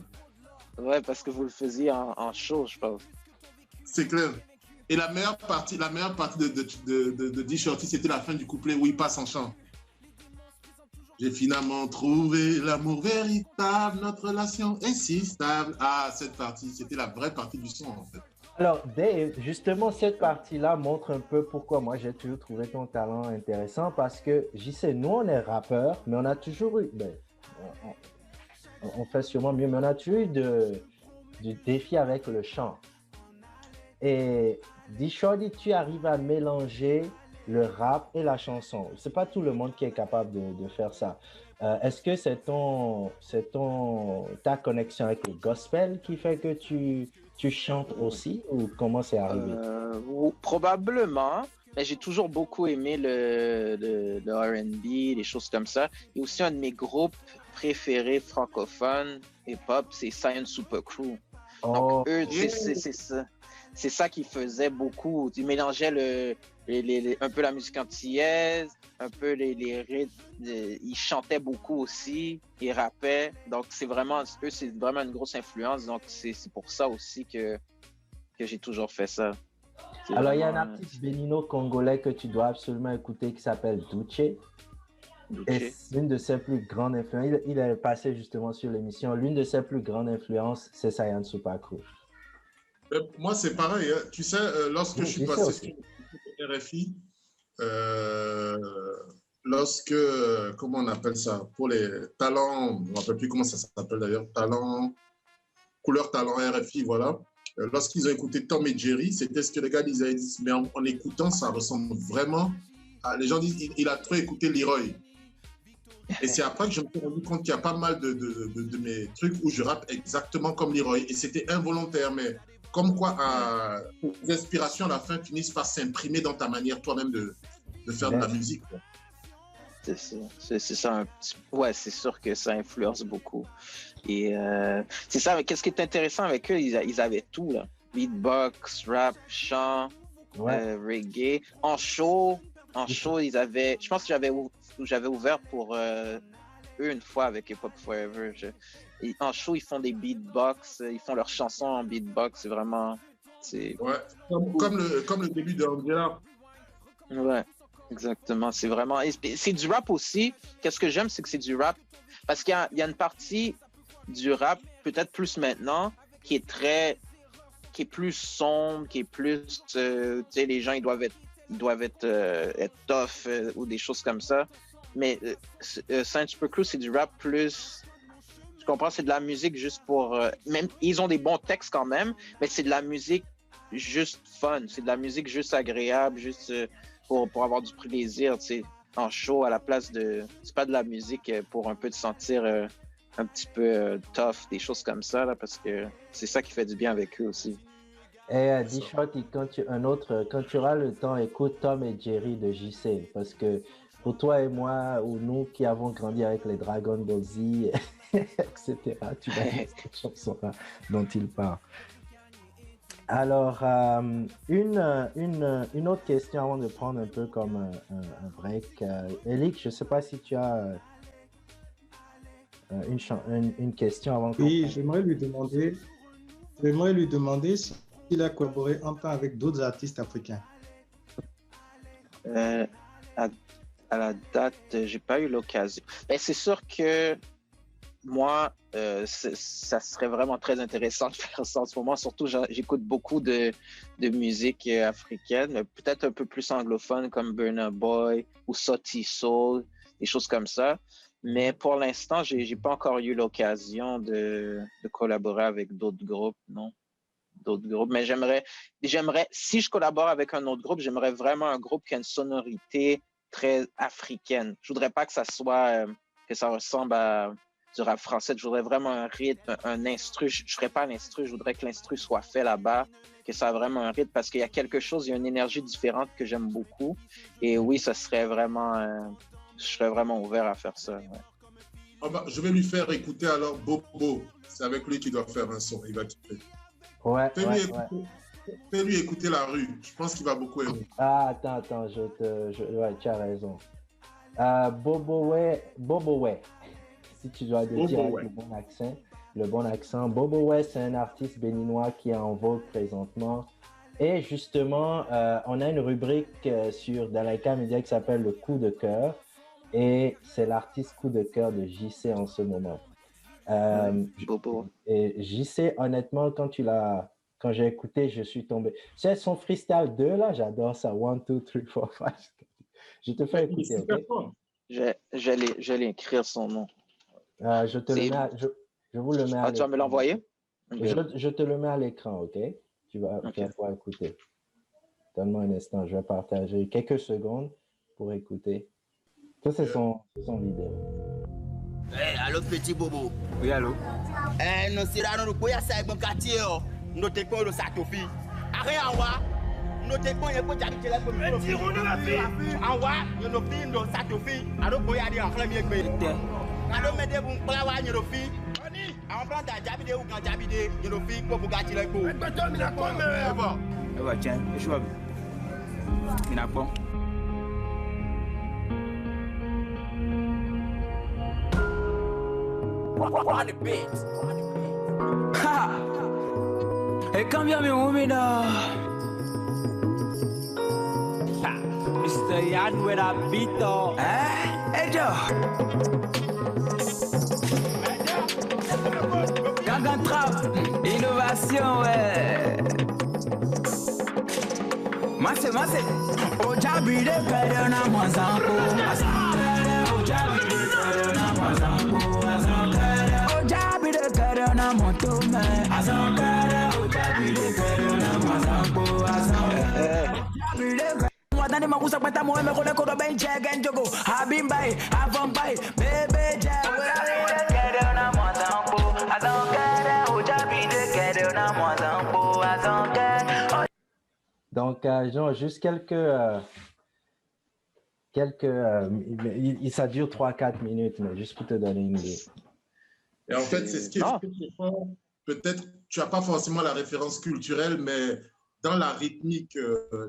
Ouais, parce que vous le faisiez en show, je pense. C'est clair. Et la meilleure partie de D-Shorty, c'était la fin du couplet où il passe en chant. J'ai finalement trouvé l'amour véritable, notre relation est si stable. Ah, cette partie, c'était la vraie partie du son, en fait. Alors, Dave, justement, cette partie-là montre un peu pourquoi moi, j'ai toujours trouvé ton talent intéressant parce que, j'y sais, nous, on est rappeurs, mais on a toujours eu... on fait sûrement mieux, mais on a toujours eu du défi avec le chant. Et D-Shorty, tu arrives à mélanger le rap et la chanson. C'est pas tout le monde qui est capable de faire ça. Est-ce que c'est ta connexion avec le gospel qui fait que tu chantes aussi ou comment c'est arrivé? Probablement, mais j'ai toujours beaucoup aimé le R&B, les choses comme ça. Et aussi un de mes groupes préférés francophones hip-hop, c'est Science Super Crew. Donc eux, c'est ça qu'ils faisaient beaucoup. Ils mélangeaient un peu la musique antillaise, un peu les rythmes. Ils chantaient beaucoup aussi, ils rappaient. Donc c'est vraiment une grosse influence. Donc c'est pour ça aussi que j'ai toujours fait ça. Alors il y a un artiste bénino-congolais que tu dois absolument écouter qui s'appelle Duce. Et l'une de ses plus grandes influences, il est passé justement sur l'émission, l'une de ses plus grandes influences, c'est Science Super Crew. Moi, c'est pareil. Hein. Tu sais, lorsque je suis passé sur RFI, comment on appelle ça? Pour les talents, je ne me rappelle plus comment ça s'appelle d'ailleurs, couleur talent RFI, voilà. Lorsqu'ils ont écouté Tom et Jerry, c'était ce que les gars disaient. Mais en écoutant, ça ressemble vraiment à... Les gens disent, il a trop écouté Leroy. Et c'est après que je me suis rendu compte qu'il y a pas mal de mes trucs où je rappe exactement comme Leroy. Et c'était involontaire, mais comme quoi les inspirations à la fin finissent par s'imprimer dans ta manière toi-même de faire de la musique. Quoi. C'est ça. Ouais, c'est sûr que ça influence beaucoup. Et c'est ça, mais qu'est-ce qui est intéressant avec eux, ils avaient tout, là. Beatbox, rap, chant, reggae. En show, ils avaient... Je pense que j'avais ouvert pour eux une fois avec Hip Hop Forever. En show, ils font des beatbox, ils font leurs chansons en beatbox. C'est vraiment... Ouais, comme le début de Angela. Ouais, exactement. C'est vraiment... C'est du rap aussi. Qu'est-ce que j'aime, c'est que c'est du rap. Parce qu'il y a une partie du rap, peut-être plus maintenant, qui est plus sombre, qui est plus... tu sais, les gens, ils doivent être tough ou des choses comme ça. Mais Science Super Crew, c'est du rap plus... Tu comprends? C'est de la musique juste pour... même ils ont des bons textes quand même, mais c'est de la musique juste fun. C'est de la musique juste agréable, juste pour avoir du plaisir, tu sais, en show à la place de... C'est pas de la musique pour un peu te sentir un petit peu tough, des choses comme ça, là, parce que c'est ça qui fait du bien avec eux aussi. Et D-Shorty, quand tu auras le temps, écoute Tom et Jerry de JC, parce que pour toi et moi, ou nous qui avons grandi avec les Dragon Ball Z, etc., tu vas aimer cette chanson-là dont il parle. Alors, une autre question avant de prendre un peu comme un break. Elic, je ne sais pas si tu as une question avant qu'on... Oui, j'aimerais lui demander s'il a collaboré en temps avec d'autres artistes africains. À la date, j'ai pas eu l'occasion. Mais c'est sûr que moi, ça serait vraiment très intéressant de faire ça en ce moment. Surtout, j'écoute beaucoup de musique africaine, mais peut-être un peu plus anglophone comme Burna Boy ou Sauti Soul, des choses comme ça. Mais pour l'instant, j'ai pas encore eu l'occasion de collaborer avec d'autres groupes, non. D'autres groupes. Mais j'aimerais, si je collabore avec un autre groupe, j'aimerais vraiment un groupe qui a une sonorité très africaine. Je voudrais pas que ça soit, que ça ressemble à du rap français. Je voudrais vraiment un rythme, un instru. Je ferais pas l'instru, je voudrais que l'instru soit fait là-bas, que ça a vraiment un rythme parce qu'il y a quelque chose, il y a une énergie différente que j'aime beaucoup. Et oui, ça serait vraiment, je serais vraiment ouvert à faire ça. Ouais. Je vais lui faire écouter alors Bobo. C'est avec lui qu'il doit faire un son. Il va kiffer. Ouais, Fais-lui écouter La Rue. Je pense qu'il va beaucoup aimer. Ah, attends, ouais, tu as raison. Bobo Ouais. Si tu dois le dire avec le bon accent. Bobo Ouais, c'est un artiste béninois qui est en vogue présentement. Et justement, on a une rubrique sur Dalaika Media qui s'appelle le coup de cœur. Et c'est l'artiste coup de cœur de JC en ce moment. Bobo. Et JC, honnêtement, quand j'ai écouté, je suis tombé. C'est son freestyle 2, là, j'adore ça. 1, 2, 3, 4, 5. Je te fais écouter, ok? J'allais écrire son nom. Je vous le mets à l'écran. Tu vas me l'envoyer? Okay. Je te le mets à l'écran, ok? Tu vas pouvoir écouter. Donne-moi un instant, je vais partager quelques secondes pour écouter. Ça, c'est son vidéo. Hey, allô, petit Bobo. Oui, allô. Nous serons dans le quartier, nous te connaissons ça, Tofi. Arrête, nous te connaissons pas, tu as dit que nous la fille. Nous nous filles, nous ça, Tofi. Alors, vous allez en premier pays. Alors, mettez vous pour la nous filles. On prend ta jabide ou quand jabide, nous filles, pour vous gâter les coups. Tiens, je suis bon. On the beat. Ha! Hey, cambia mi humida. Mr. Yan with a beat, Hey, Joe. Gangan Trap, innovation, ouais. Masse. Ojabi de perdona mwazanko. Ojabi de perdona mwazanko. Ojabi de perdona montome. Ojabi de perdona mwazanko. Ojabi de Wadani makusa pata moe me kone kodo ben chege njogo. Habimbai, avambai, bebe je. Ojabi de perdona mwazanko. Ojabi de perdona mwazanko. Donc, genre, juste ça dure 3-4 minutes, mais juste pour te donner une idée. Et en fait, c'est ce qui explique le fond. Peut-être, tu n'as pas forcément la référence culturelle, mais dans la rythmique,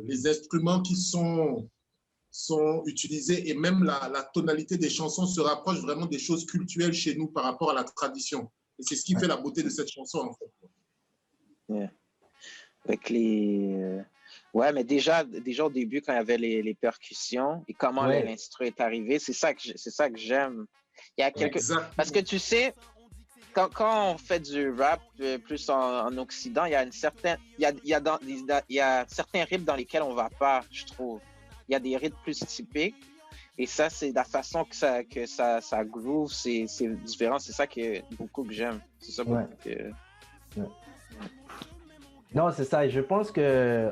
les instruments qui sont utilisés et même la tonalité des chansons se rapprochent vraiment des choses culturelles chez nous par rapport à la tradition. Et c'est ce qui fait la beauté de cette chanson, en fait. Yeah. Avec Ouais, mais déjà au début, quand il y avait les percussions et comment l'instru est arrivé, c'est ça que j'aime. Il y a Parce que tu sais, quand on fait du rap plus en Occident, il y a il y a certains rythmes dans lesquels on va pas, je trouve. Il y a des rythmes plus typiques. Et ça, c'est la façon que ça groove, c'est différent. C'est ça que j'aime. C'est ça beaucoup que... Non, c'est ça. Et je pense que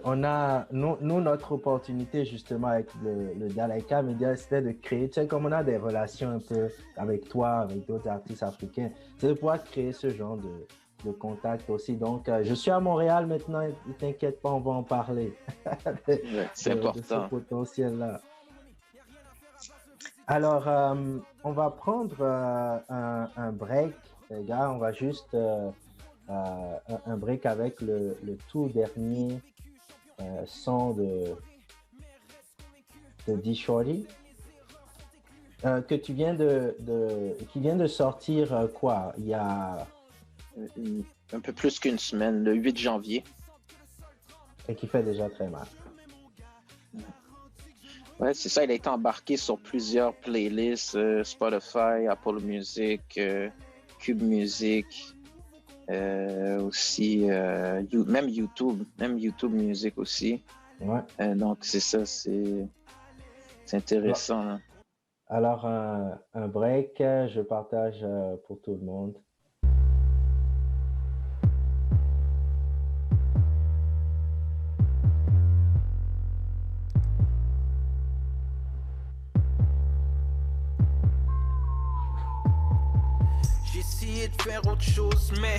nous, notre opportunité justement avec le Dalaika Media, c'était de créer, tu sais, comme on a des relations un peu avec toi, avec d'autres artistes africains, c'est de pouvoir créer ce genre de contact aussi. Donc, je suis à Montréal maintenant, ne t'inquiète pas, on va en parler. C'est important. De ce potentiel-là. Alors, on va prendre un break, les gars. On va juste... un break avec le tout dernier son de D-Shorty que tu viens qui vient de sortir quoi, il y a un peu plus qu'une semaine, le 8 janvier. Et qui fait déjà très mal. Ouais, c'est ça, il a été embarqué sur plusieurs playlists, Spotify, Apple Music, Cube Music, aussi, même YouTube Music aussi. Ouais. Donc, c'est ça, c'est intéressant. Là. Alors, un break, je partage pour tout le monde. J'ai essayé de faire autre chose, mais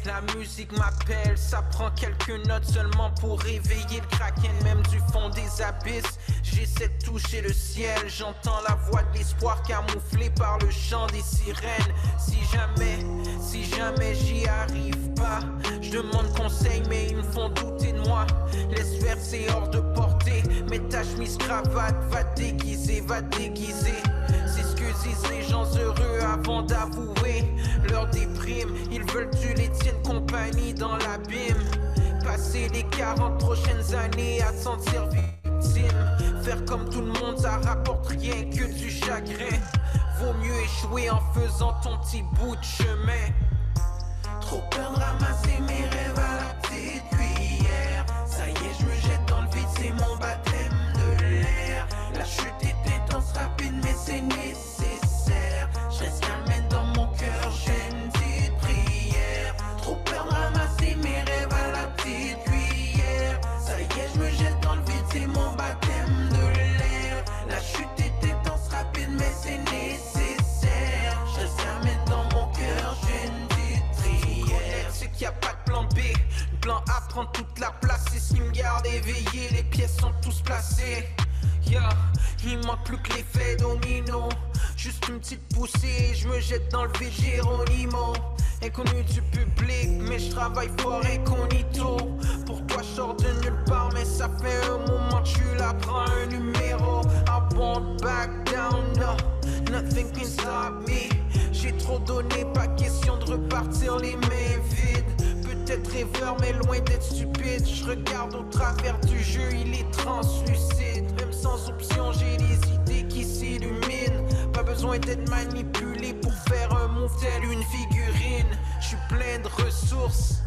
la musique m'appelle. Ça prend quelques notes seulement pour réveiller le kraken, même du fond des abysses. J'essaie de toucher le ciel, j'entends la voix de l'espoir camouflée par le chant des sirènes. Si jamais j'y arrive pas, je demande conseil mais ils me font douter de moi. Laisse faire, c'est hors de portée, mais ta chemise cravate va déguiser. C'est ce que disent les gens heureux avant d'avouer leur déprime. Ils veulent que tu les tiennes compagnie dans l'abîme. Passer les 40 prochaines années à te sentir victime. Faire comme tout le monde, ça rapporte rien que du chagrin. Vaut mieux échouer en faisant ton petit bout de chemin. Trop peur de ramasser mes rêves à la petite cuillère. Ça y est, je me jette dans le vide, c'est mon baptême de l'air. La chute est intense, rapide, mais c'est nécessaire. Je reste calme dans mon cœur, j'ai une petite prière. Trop peur de ramasser mes rêves à la petite cuillère. Ça y est, je me jette dans le vide, c'est mon baptême de l'air. La chute est intense, rapide, mais c'est nécessaire. Je reste calme dans mon cœur, j'ai une petite prière. C'est qu'il n'y a pas de plan B, le plan A prend toute la place. C'est ce qui me garde éveillé, les pièces sont tous placées. Yeah, il manque plus que l'effet domino. Juste une petite poussée, je me jette dans le vide, Géronimo. Inconnu du public, mais je travaille fort incognito. Pour toi, je sors de nulle part, mais ça fait un moment que tu la prends un numéro. I won't back down, no, nothing can stop me. J'ai trop donné, pas question de repartir les mains vides. Peut-être rêveur, mais loin d'être stupide. Je regarde au travers du jeu, il est translucide. Même sans option, j'ai des idées qui s'illuminent. Pas besoin d'être manipulé pour faire un move tel une figurine. Je suis plein de ressources.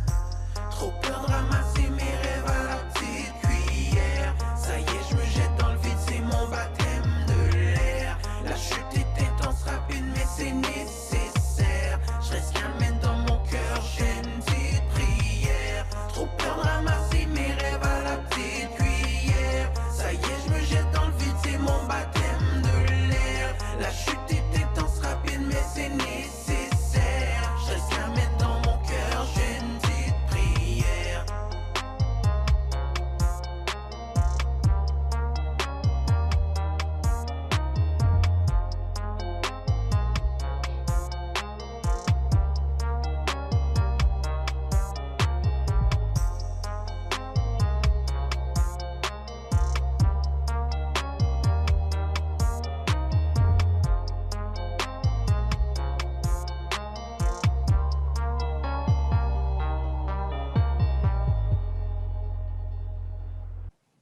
Trop peur de ramasser mes rêves à la petite cuillère. Ça y est, je me jette dans le vide, c'est mon baptême de l'air. La chute est intense, rapide, mais c'est nécessaire. Je reste calme dans mon cœur, j'ai une petite prière. Trop peur de ramasser mes rêves à la petite cuillère. Ça y est, je me jette dans le vide, c'est mon baptême de l'air. La chute est intense, rapide, mais c'est nécessaire. Je reste calme dans mon cœur, j'ai une petite prière.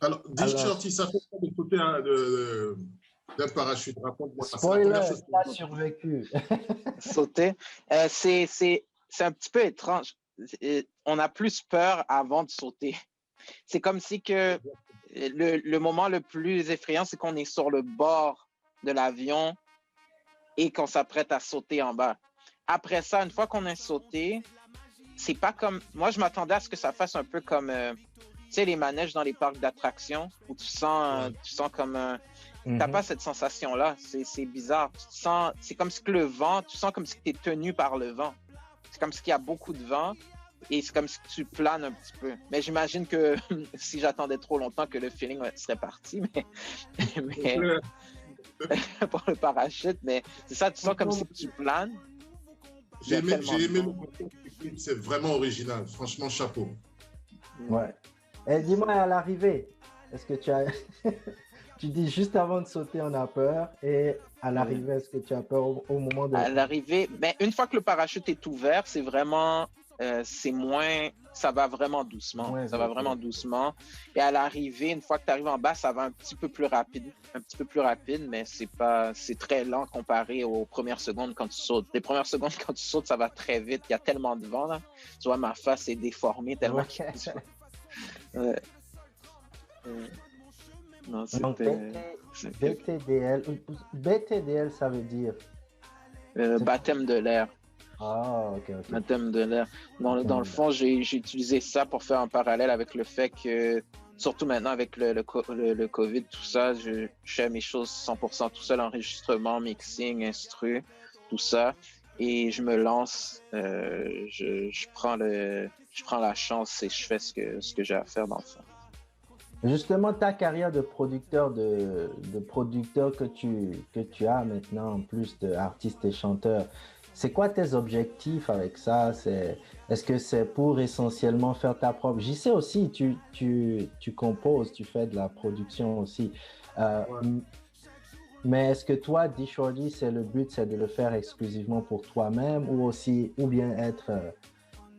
Alors, Shorty, ça fait quoi de sauter d'un parachute? Raconte-moi. Spoiler, il a survécu. Sauter. C'est un petit peu étrange. On a plus peur avant de sauter. C'est comme si que le moment le plus effrayant, c'est qu'on est sur le bord de l'avion et qu'on s'apprête à sauter en bas. Après ça, une fois qu'on a sauté, c'est pas comme... Moi, je m'attendais à ce que ça fasse un peu comme... tu sais, les manèges dans les parcs d'attractions où tu sens comme... T'as pas cette sensation-là. C'est bizarre. C'est comme si que le vent... Tu sens comme si tu es tenu par le vent. C'est comme si il y a beaucoup de vent et c'est comme si tu planes un petit peu. Mais j'imagine que si j'attendais trop longtemps que le feeling serait parti, mais pour le parachute, mais c'est ça, tu sens comme si tu planes. J'ai aimé le concept, c'est vraiment original. Franchement, chapeau. Ouais. Et dis-moi, à l'arrivée, est-ce que tu as... tu dis juste avant de sauter, on a peur, et à l'arrivée, est-ce que tu as peur au moment de... À l'arrivée, ben, une fois que le parachute est ouvert, c'est vraiment... c'est moins ça va vraiment doucement. Ouais, ça va vraiment doucement. Et à l'arrivée, une fois que tu arrives en bas, ça va un petit peu plus rapide. Un petit peu plus rapide, mais c'est très lent comparé aux premières secondes quand tu sautes. Les premières secondes quand tu sautes, ça va très vite. Il y a tellement de vent, là. Tu vois, ma face est déformée tellement Ouais. Ouais. Non, Donc, BTDL, ça veut dire. Baptême de l'air. Ah, ok. Baptême de l'air. Dans le fond, j'ai utilisé ça pour faire un parallèle avec le fait que, surtout maintenant avec le COVID, tout ça, je fais mes choses 100% tout seul, enregistrement, mixing, instru, tout ça. Et je me lance, je prends la chance et je fais ce que j'ai à faire dans le fond. Justement, ta carrière de producteur que tu as maintenant, en plus d'artiste et chanteur, c'est quoi tes objectifs avec ça? Est-ce que c'est pour essentiellement faire ta propre... J'y sais aussi, tu composes, tu fais de la production aussi. Mais est-ce que toi, D-Shorty, le but, c'est de le faire exclusivement pour toi-même ou bien être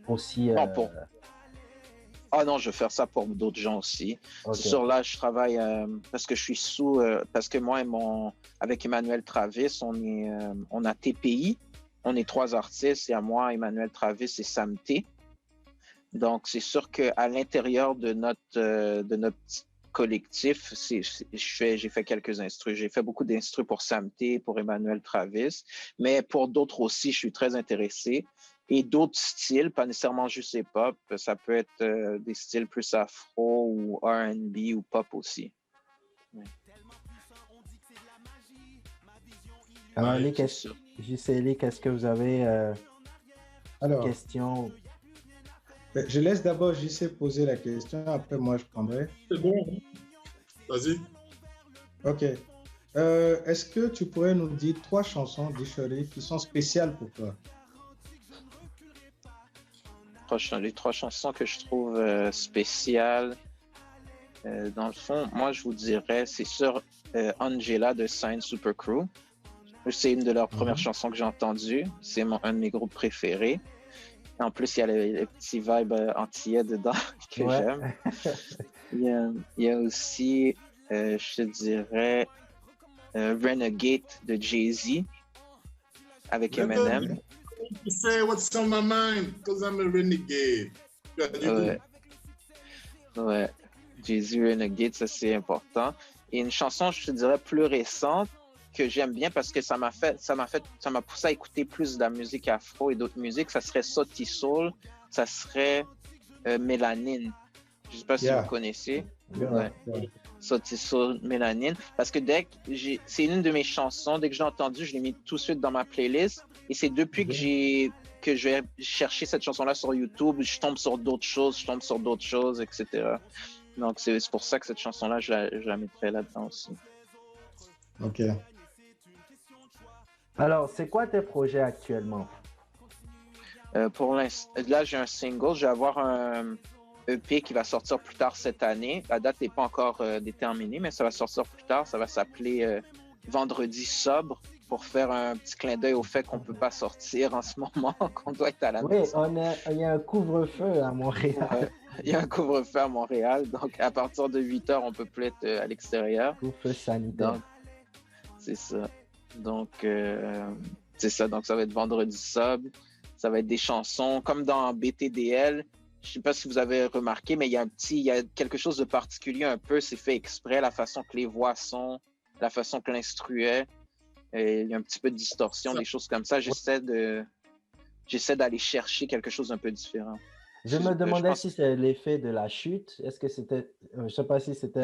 aussi... Ah non, je vais faire ça pour d'autres gens aussi. Okay. Sur là, je travaille parce que je suis parce que moi avec Emmanuel Travis, on a TPI. On est 3 artistes. Il y a moi, Emmanuel Travis et Sam T. Donc, c'est sûr qu'à l'intérieur de notre collectif, j'ai fait quelques instrus. J'ai fait beaucoup d'instrus pour Sam T, pour Emmanuel Travis. Mais pour d'autres aussi, je suis très intéressé. Et d'autres styles, pas nécessairement juste hip-hop, ça peut être des styles plus afro ou R&B ou pop aussi. Ouais. Alors, JCL, qu'est-ce que vous avez question? Je laisse d'abord JC poser la question, après moi je prendrai. C'est bon, vas-y. Ok. Est-ce que tu pourrais nous dire 3 chansons D-Shorty qui sont spéciales pour toi? Les 3 chansons que je trouve spéciales, dans le fond, moi je vous dirais, c'est sur Angela de Science Super Crew. C'est une de leurs premières chansons que j'ai entendues. C'est un de mes groupes préférés. Et en plus, il y a le petit vibe antillais dedans que j'aime. Il y a aussi, je te dirais, Renegade de Jay-Z avec Eminem. Say what's on my mind, because I'm a renegade. Ouais. Jay-Z Renegade, ça c'est important. Et une chanson, je te dirais, plus récente, que j'aime bien parce que ça m'a poussé à écouter plus de la musique afro et d'autres musiques, ça serait Sauti Soul, ça serait Mélanine. Je sais pas si vous connaissez. Ouais. Sauti Soul, Mélanine. Parce que c'est une de mes chansons, dès que j'ai entendu, je l'ai mis tout de suite dans ma playlist. Et c'est depuis que je vais chercher cette chanson-là sur YouTube, je tombe sur d'autres choses, etc. Donc c'est pour ça que cette chanson-là, je la mettrais là-dedans aussi. Ok. Alors, c'est quoi tes projets actuellement? Pour l'instant, là, j'ai un single. Je vais avoir un EP qui va sortir plus tard cette année. La date n'est pas encore déterminée, mais ça va sortir plus tard. Ça va s'appeler Vendredi sobre pour faire un petit clin d'œil au fait qu'on ne peut pas sortir en ce moment, qu'on doit être à la maison. Oui, il y a un couvre-feu à Montréal. Il y a un couvre-feu à Montréal. Donc, à partir de 8 heures, on peut plus être à l'extérieur. Couvre-feu sanitaire. Donc, c'est ça. Donc, c'est ça. Donc, ça va être Vendredi sobre. Ça va être des chansons comme dans BTDL. Je ne sais pas si vous avez remarqué, mais il y a quelque chose de particulier un peu. C'est fait exprès, la façon que les voix sont, la façon que l'instru est. Et il y a un petit peu de distorsion, des choses comme ça. J'essaie d'aller chercher quelque chose d'un peu différent. Je me demandais si c'est l'effet de la chute. Est-ce que c'était... je ne sais pas si c'était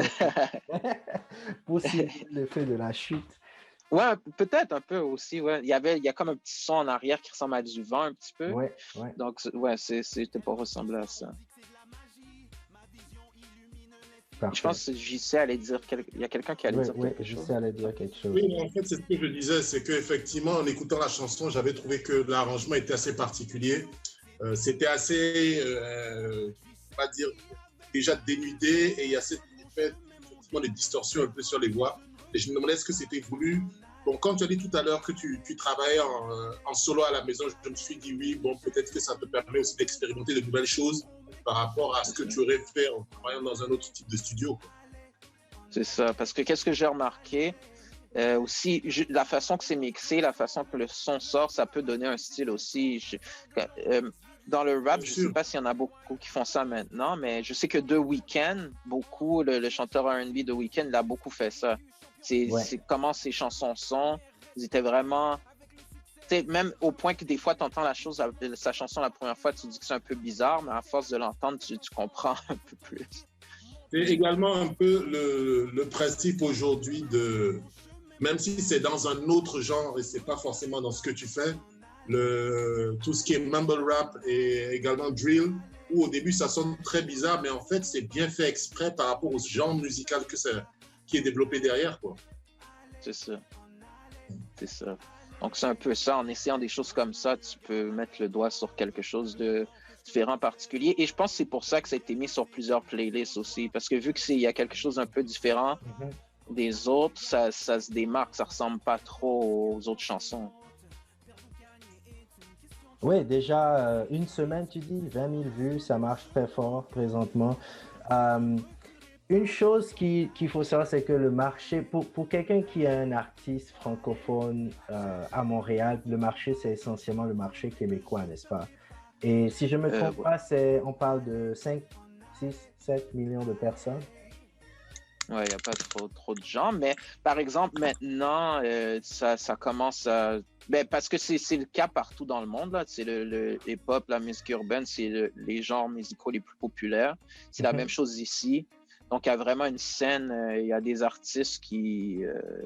possible l'effet de la chute. Ouais, peut-être un peu aussi. Ouais. Il y a comme un petit son en arrière qui ressemble à du vent un petit peu. Ouais. Donc, ouais, c'était pas ressembler à ça. Parfait. Je pense que JC allait dire il y a quelqu'un qui allait dire quelque chose. JC allait dire quelque chose. Oui, en fait, c'est ce que je disais, c'est qu'effectivement, en écoutant la chanson, j'avais trouvé que l'arrangement était assez particulier. C'était assez, on va dire, déjà dénudé et il y a cet effet de distorsion un peu sur les voix. Et je me demandais est-ce que c'était voulu. Bon, quand tu as dit tout à l'heure que tu travaillais en solo à la maison, je me suis dit oui, bon, peut-être que ça te permet aussi d'expérimenter de nouvelles choses par rapport à ce que tu aurais fait en travaillant dans un autre type de studio, quoi. C'est ça, parce que qu'est-ce que j'ai remarqué aussi, la façon que c'est mixé, la façon que le son sort, ça peut donner un style aussi. Dans le rap, je ne sais pas s'il y en a beaucoup qui font ça maintenant, mais je sais que The Weeknd, beaucoup, le chanteur R&B The Weeknd, il a beaucoup fait ça. C'est comment ses chansons sont. Ils étaient vraiment... Même au point que des fois, tu entends sa chanson la première fois, tu dis que c'est un peu bizarre, mais à force de l'entendre, tu comprends un peu plus. C'est également un peu le principe aujourd'hui de, même si c'est dans un autre genre et c'est pas forcément dans ce que tu fais, tout ce qui est mumble rap et également drill, où au début ça sonne très bizarre, mais en fait c'est bien fait exprès par rapport au genre musical qui est développé derrière, quoi. C'est ça. C'est ça. Donc c'est un peu ça, en essayant des choses comme ça, tu peux mettre le doigt sur quelque chose de différent, particulier. Et je pense que c'est pour ça que ça a été mis sur plusieurs playlists aussi, parce que vu qu'il y a quelque chose d'un peu différent des autres, ça se démarque, ça ressemble pas trop aux autres chansons. Oui, déjà, une semaine, tu dis, 20 000 vues, ça marche très fort présentement. Une chose qu'il faut savoir, c'est que le marché, pour quelqu'un qui est un artiste francophone à Montréal, le marché, c'est essentiellement le marché québécois, n'est-ce pas? Et si je ne me trompe pas, on parle de 5, 6, 7 millions de personnes. Oui, il n'y a pas trop de gens, mais par exemple, maintenant, ça commence à... parce que c'est le cas partout dans le monde, là. C'est le hip-hop, la musique urbaine, c'est les genres musicaux les plus populaires. C'est la même chose ici. Donc, il y a vraiment une scène, il y a des artistes qui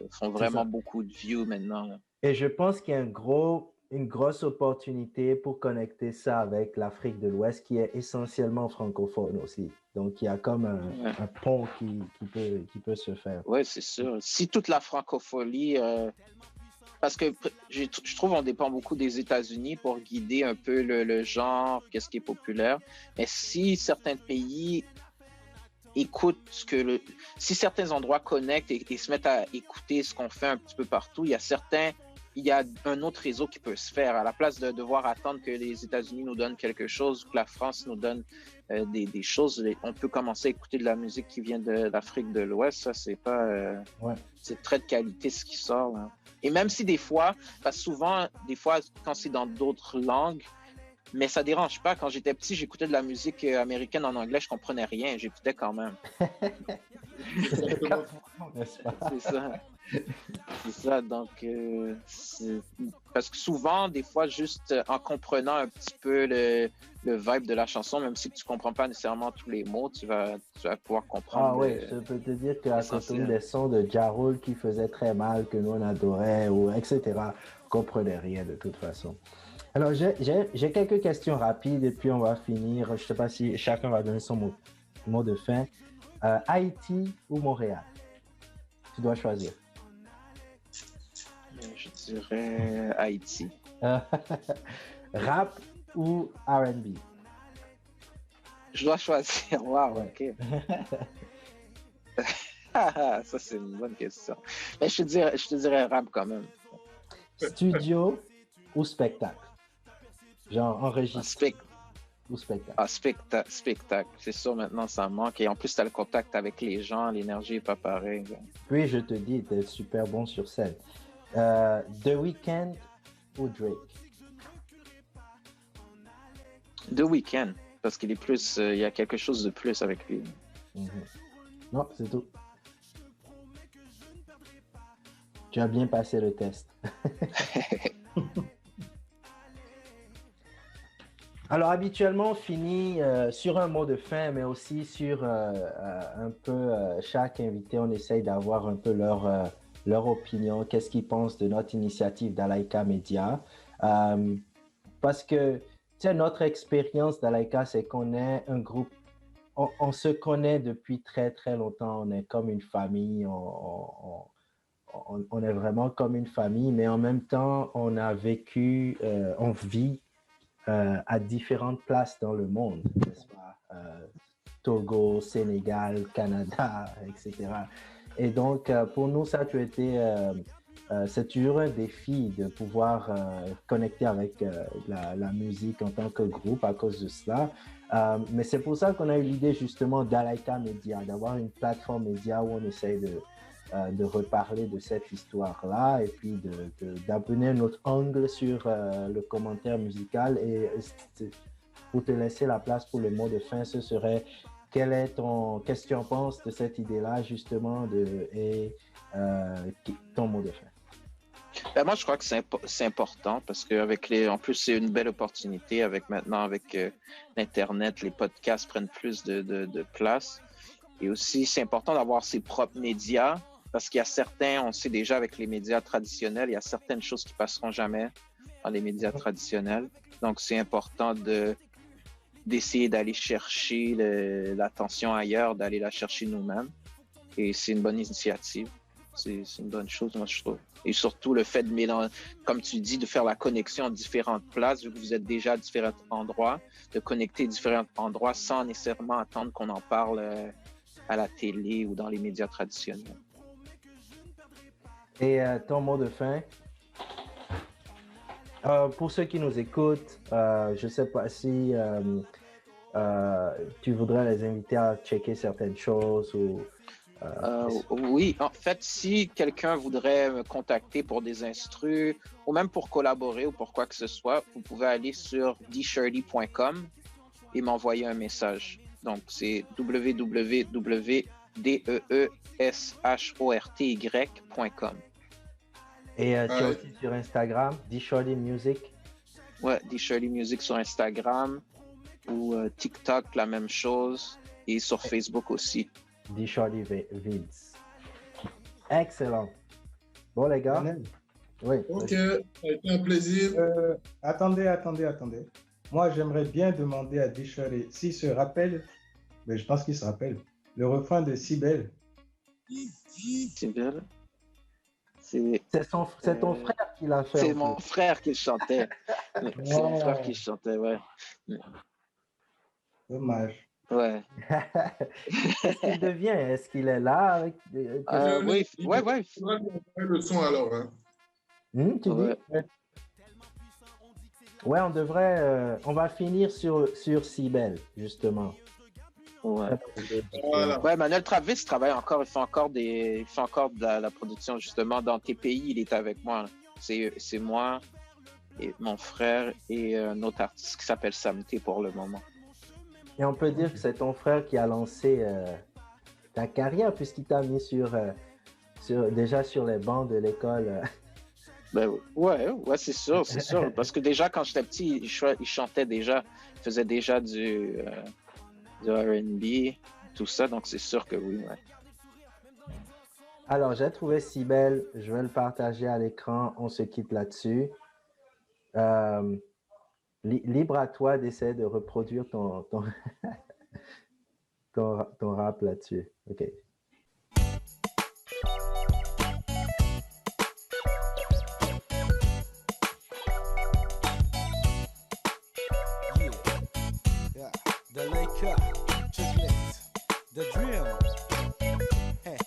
font vraiment beaucoup de views maintenant, là. Et je pense qu'il y a une grosse opportunité pour connecter ça avec l'Afrique de l'Ouest, qui est essentiellement francophone aussi. Donc, il y a comme un pont qui peut se faire. Oui, c'est sûr. Si toute la francophonie... parce que je trouve qu'on dépend beaucoup des États-Unis pour guider un peu le genre, qu'est-ce qui est populaire. Mais si certains pays écoutent si certains endroits connectent et se mettent à écouter ce qu'on fait un petit peu partout, il y a un autre réseau qui peut se faire. À la place de devoir attendre que les États-Unis nous donnent quelque chose, que la France nous donne des choses, on peut commencer à écouter de la musique qui vient de l'Afrique de l'Ouest. Ça, c'est pas... c'est très de qualité ce qui sort, là. Et même si des fois, parce que souvent, des fois, quand c'est dans d'autres langues, mais ça dérange pas. Quand j'étais petit, j'écoutais de la musique américaine en anglais, je comprenais rien, j'écoutais quand même. C'est ça. C'est ça, donc parce que souvent, des fois, juste en comprenant un petit peu le vibe de la chanson, même si tu comprends pas nécessairement tous les mots, tu vas pouvoir comprendre. Ah oui, je peux te dire qu'à côté des sons de Ja Rule qui faisaient très mal, que nous on adorait, etc., on comprenait rien de toute façon. Alors, j'ai quelques questions rapides et puis on va finir. Je ne sais pas si chacun va donner son mot de fin. Haïti ou Montréal? Tu dois choisir. Je dirais Haïti. Rap ou R&B? Je dois choisir. Wow, OK. Ça, c'est une bonne question. Mais je te dirais rap quand même. Studio ou spectacle? Genre enregistré ou spectacle? Ah, spectacle. C'est sûr, maintenant, ça manque. Et en plus, tu as le contact avec les gens, l'énergie n'est pas pareille. Puis, je te dis, tu es super bon sur scène. The Weeknd ou Drake? The Weeknd, parce qu'il est plus... il y a quelque chose de plus avec lui. Non, c'est tout. Tu as bien passé le test. Alors, habituellement, on finit sur un mot de fin, mais aussi sur un peu chaque invité, on essaye d'avoir un peu leur opinion, qu'est-ce qu'ils pensent de notre initiative d'Alaïka Media. Parce que, tu sais, notre expérience d'Alaïka, c'est qu'on est un groupe, on se connaît depuis très, très longtemps. On est comme une famille, on est vraiment comme une famille, mais en même temps, on a vécu, on vit à différentes places dans le monde, n'est-ce pas? Togo, Sénégal, Canada, etc. Et donc, pour nous, ça a été, c'est toujours un défi de pouvoir connecter avec la musique en tant que groupe à cause de cela. Mais c'est pour ça qu'on a eu l'idée justement d'Alaika Media, d'avoir une plateforme média où on essaye de reparler de cette histoire-là et puis d'amener notre angle sur le commentaire musical. Et pour te laisser la place pour le mot de fin, ce serait qu'est-ce que tu en penses de cette idée-là justement ton mot de fin? Ben moi, je crois que c'est important parce que en plus, c'est une belle opportunité maintenant avec l'Internet, les podcasts prennent plus de place. Et aussi, c'est important d'avoir ses propres médias parce qu'il y a certains, on sait déjà avec les médias traditionnels, il y a certaines choses qui passeront jamais dans les médias traditionnels. Donc, c'est important d'essayer d'aller chercher l'attention ailleurs, d'aller la chercher nous-mêmes. Et c'est une bonne initiative. C'est une bonne chose, moi, je trouve. Et surtout, le fait de mélanger, comme tu dis, de faire la connexion en différentes places, vu que vous êtes déjà à différents endroits, de connecter différents endroits sans nécessairement attendre qu'on en parle à la télé ou dans les médias traditionnels. Et ton mot de fin? Pour ceux qui nous écoutent, je ne sais pas si tu voudrais les inviter à checker certaines choses ou... Oui, en fait, si quelqu'un voudrait me contacter pour des instrus ou même pour collaborer ou pour quoi que ce soit, vous pouvez aller sur dshorty.com et m'envoyer un message. Donc, c'est www.deeshorty.com. Et tu es aussi sur Instagram, dshorty Music? Ouais, dshorty Music sur Instagram ou TikTok, la même chose, et sur Facebook aussi. dshorty Vids. Excellent. Bon, les gars. Oui. Ok, ça a été un plaisir. Attendez. Moi, j'aimerais bien demander à dshorty s'il se rappelle, mais je pense qu'il se rappelle, le refrain de Si Belle. Si Belle? C'est ton frère qui l'a fait. C'est mon frère qui chantait. C'est mon frère qui chantait, ouais. Dommage. Ouais. Qu'est-ce qu'il devient? Est-ce qu'il est là avec... Oui, ouais. Il faudra le son alors. Hein. Tu dis? Ouais, on devrait... on va finir sur Si Belle, justement. Ouais. Voilà. Ouais, Manuel Travis travaille encore, il fait encore de la production, justement. Dans TPI, il est avec moi. C'est moi et mon frère et un autre artiste qui s'appelle Samté pour le moment. Et on peut dire que c'est ton frère qui a lancé ta carrière puisqu'il t'a mis déjà sur les bancs de l'école. Ben, ouais, c'est sûr. Parce que déjà, quand j'étais petit, il chantait déjà, il faisait déjà du R&B, tout ça, donc c'est sûr que oui. Ouais. Alors, j'ai trouvé Si Belle, je vais le partager à l'écran, on se quitte là-dessus. Libre à toi d'essayer de reproduire ton rap là-dessus. OK. Yeah. The Laker, Chocolate, The Dream. Hey.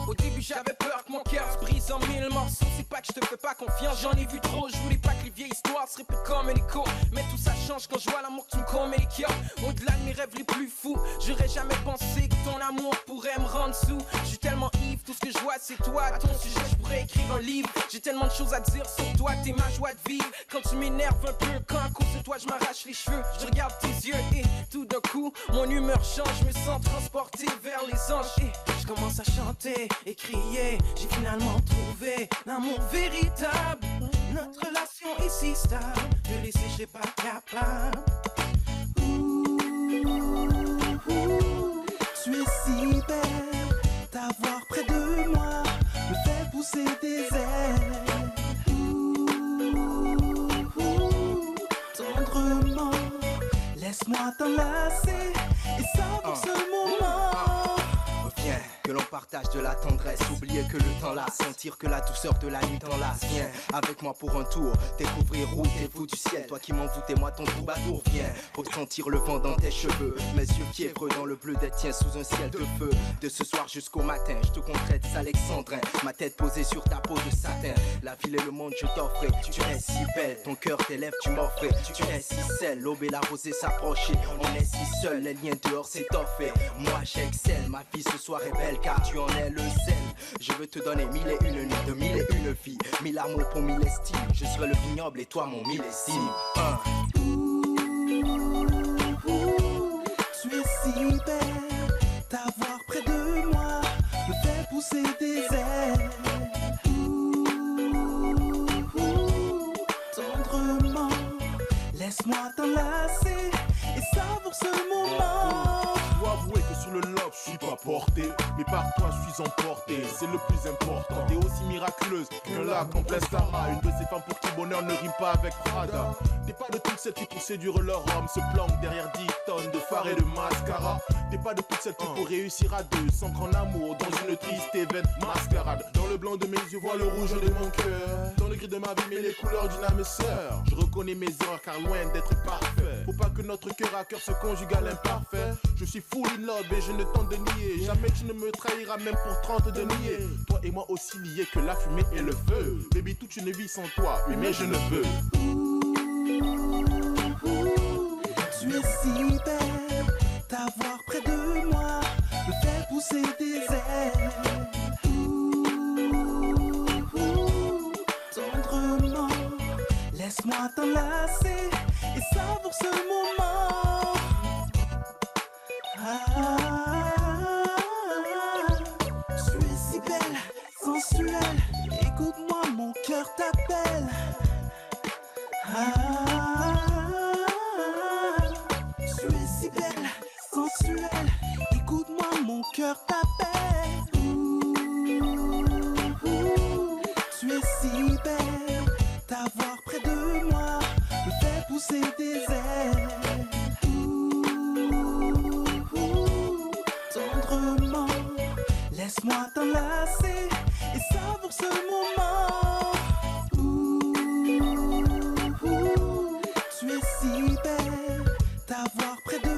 Au début j'avais peur que mon cœur se brise en mille morceaux. C'est pas que je te fais pas confiance, j'en ai vu trop. Je voulais pas que les vieilles histoires se répètent comme un écho. Mais tout ça change quand je vois l'amour que tu me commets les cœurs. Au-delà de mes rêves les plus fous, j'aurais jamais pensé que ton amour pourrait me rendre sous. Je suis tellement ivre, tout ce que je vois c'est toi. À ton sujet je pourrais écrire un livre. J'ai tellement de choses à dire sur toi, t'es ma joie de vivre. Quand tu m'énerves un peu, quand à cause de toi je m'arrache les cheveux. Je regarde tes yeux et tout d'un coup mon humeur change. Je me sens transporté vers les anges et je commence à chanter et crier. J'ai finalement trouvé l'amour véritable. Notre relation est si stable, de laisser je serais pas capable. Tu es si belle, t'avoir près de moi me fait pousser des ailes. Tendrement, laisse-moi t'enlacer et ça pour ce moment. Viens, que l'on partage de la tendresse. Oublier que le temps lasse, sentir que la douceur de la nuit t'enlace. Viens avec moi pour un tour, découvrir où t'es fou du ciel. Toi qui m'en foutais, moi ton troubadour. Viens ressentir le vent dans tes cheveux, mes yeux fiévreux dans le bleu des tiens sous un ciel de feu. De ce soir jusqu'au matin, je te compterai des alexandrins, ma tête posée sur ta peau de satin. La ville et le monde je t'offre, tu es si belle, ton cœur, tes lèvres tu m'offres. Tu es si seule, l'aube et la rosée s'approcher. On est si seul, les liens dehors s'étoffent. Moi j'excelle, ma vie ce soir est belle car tu en es le sel. Je veux te donner 1001 nuits de 1001 vies, 1000 amours pour 1000 estimes. Je serai le vignoble et toi mon millésime. Tu es si belle, t'avoir près de moi me fait pousser des ailes. Tendrement, laisse-moi t'enlacer et savoure ce moment. Je dois avouer que sur le love je suis pas porté, mais par toi je suis emporté, c'est le plus important. T'es aussi miraculeuse qu'un lac en plein Sahara, une de ces femmes pour qui bonheur ne rime pas avec Prada. T'es pas de toutes celles qui pour séduire leur homme se planquent derrière 10 tonnes de phare et de mascara. T'es pas de toutes celles qui pour réussir à deux s'ancrent en amour dans une triste et vaine mascarade. Dans le blanc de mes yeux vois le rouge de mon cœur, dans le gris de ma vie mais les couleurs d'une âme sœur. Je reconnais mes erreurs car loin d'être parfait, faut pas que notre cœur à cœur se conjugue à l'imparfait. Je suis full in love et je ne tente de nier, jamais tu ne me trahiras même pour 30 de nier. Toi et moi aussi liés que la fumée et le feu. Baby toute une vie sans toi, oui mais je ne veux. Tu es si belle, t'avoir près de moi me fait pousser des ailes. Tendrement, laisse-moi t'enlacer et savoure ce moment. Tu es si belle, sensuelle, écoute-moi, mon cœur t'appelle. Tu es si belle, sensuelle, écoute-moi, mon cœur t'appelle. Tu es si belle, t'avoir près de moi me fait pousser des ailes. Tendrement, laisse-moi t'enlacer et savoure ce moment. Tu es si belle, t'avoir près de...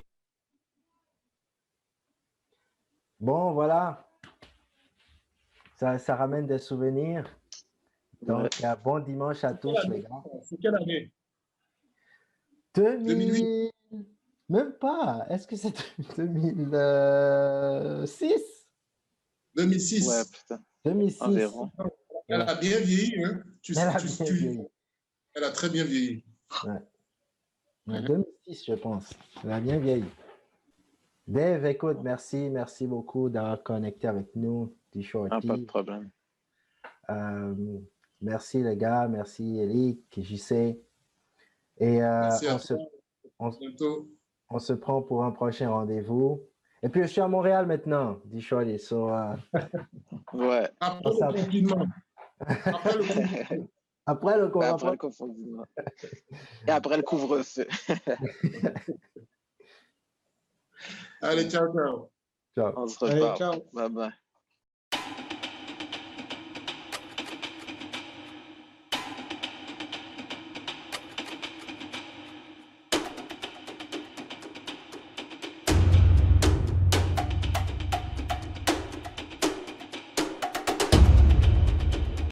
Bon, voilà. Ça ramène des souvenirs. Donc, bon dimanche à tous, les gars. C'est quelle année? 2008. Même pas. Est-ce que c'est 2006? 2006. Ouais, putain. 2006. Environ. Elle a bien vieilli, hein? Vieilli. Elle a très bien vieilli. Ouais. 2006, je pense. Elle a bien vieilli. Dave, écoute, merci beaucoup d'avoir connecté avec nous. Ah, pas de problème. Merci les gars, merci Eric, JC. Et on se prend pour un prochain rendez-vous. Et puis je suis à Montréal maintenant, Shorty. Ouais. Après le confinement. Après le confinement. Et après le couvre-feu. Allez, ciao. On se reparle. Ciao. Bye bye.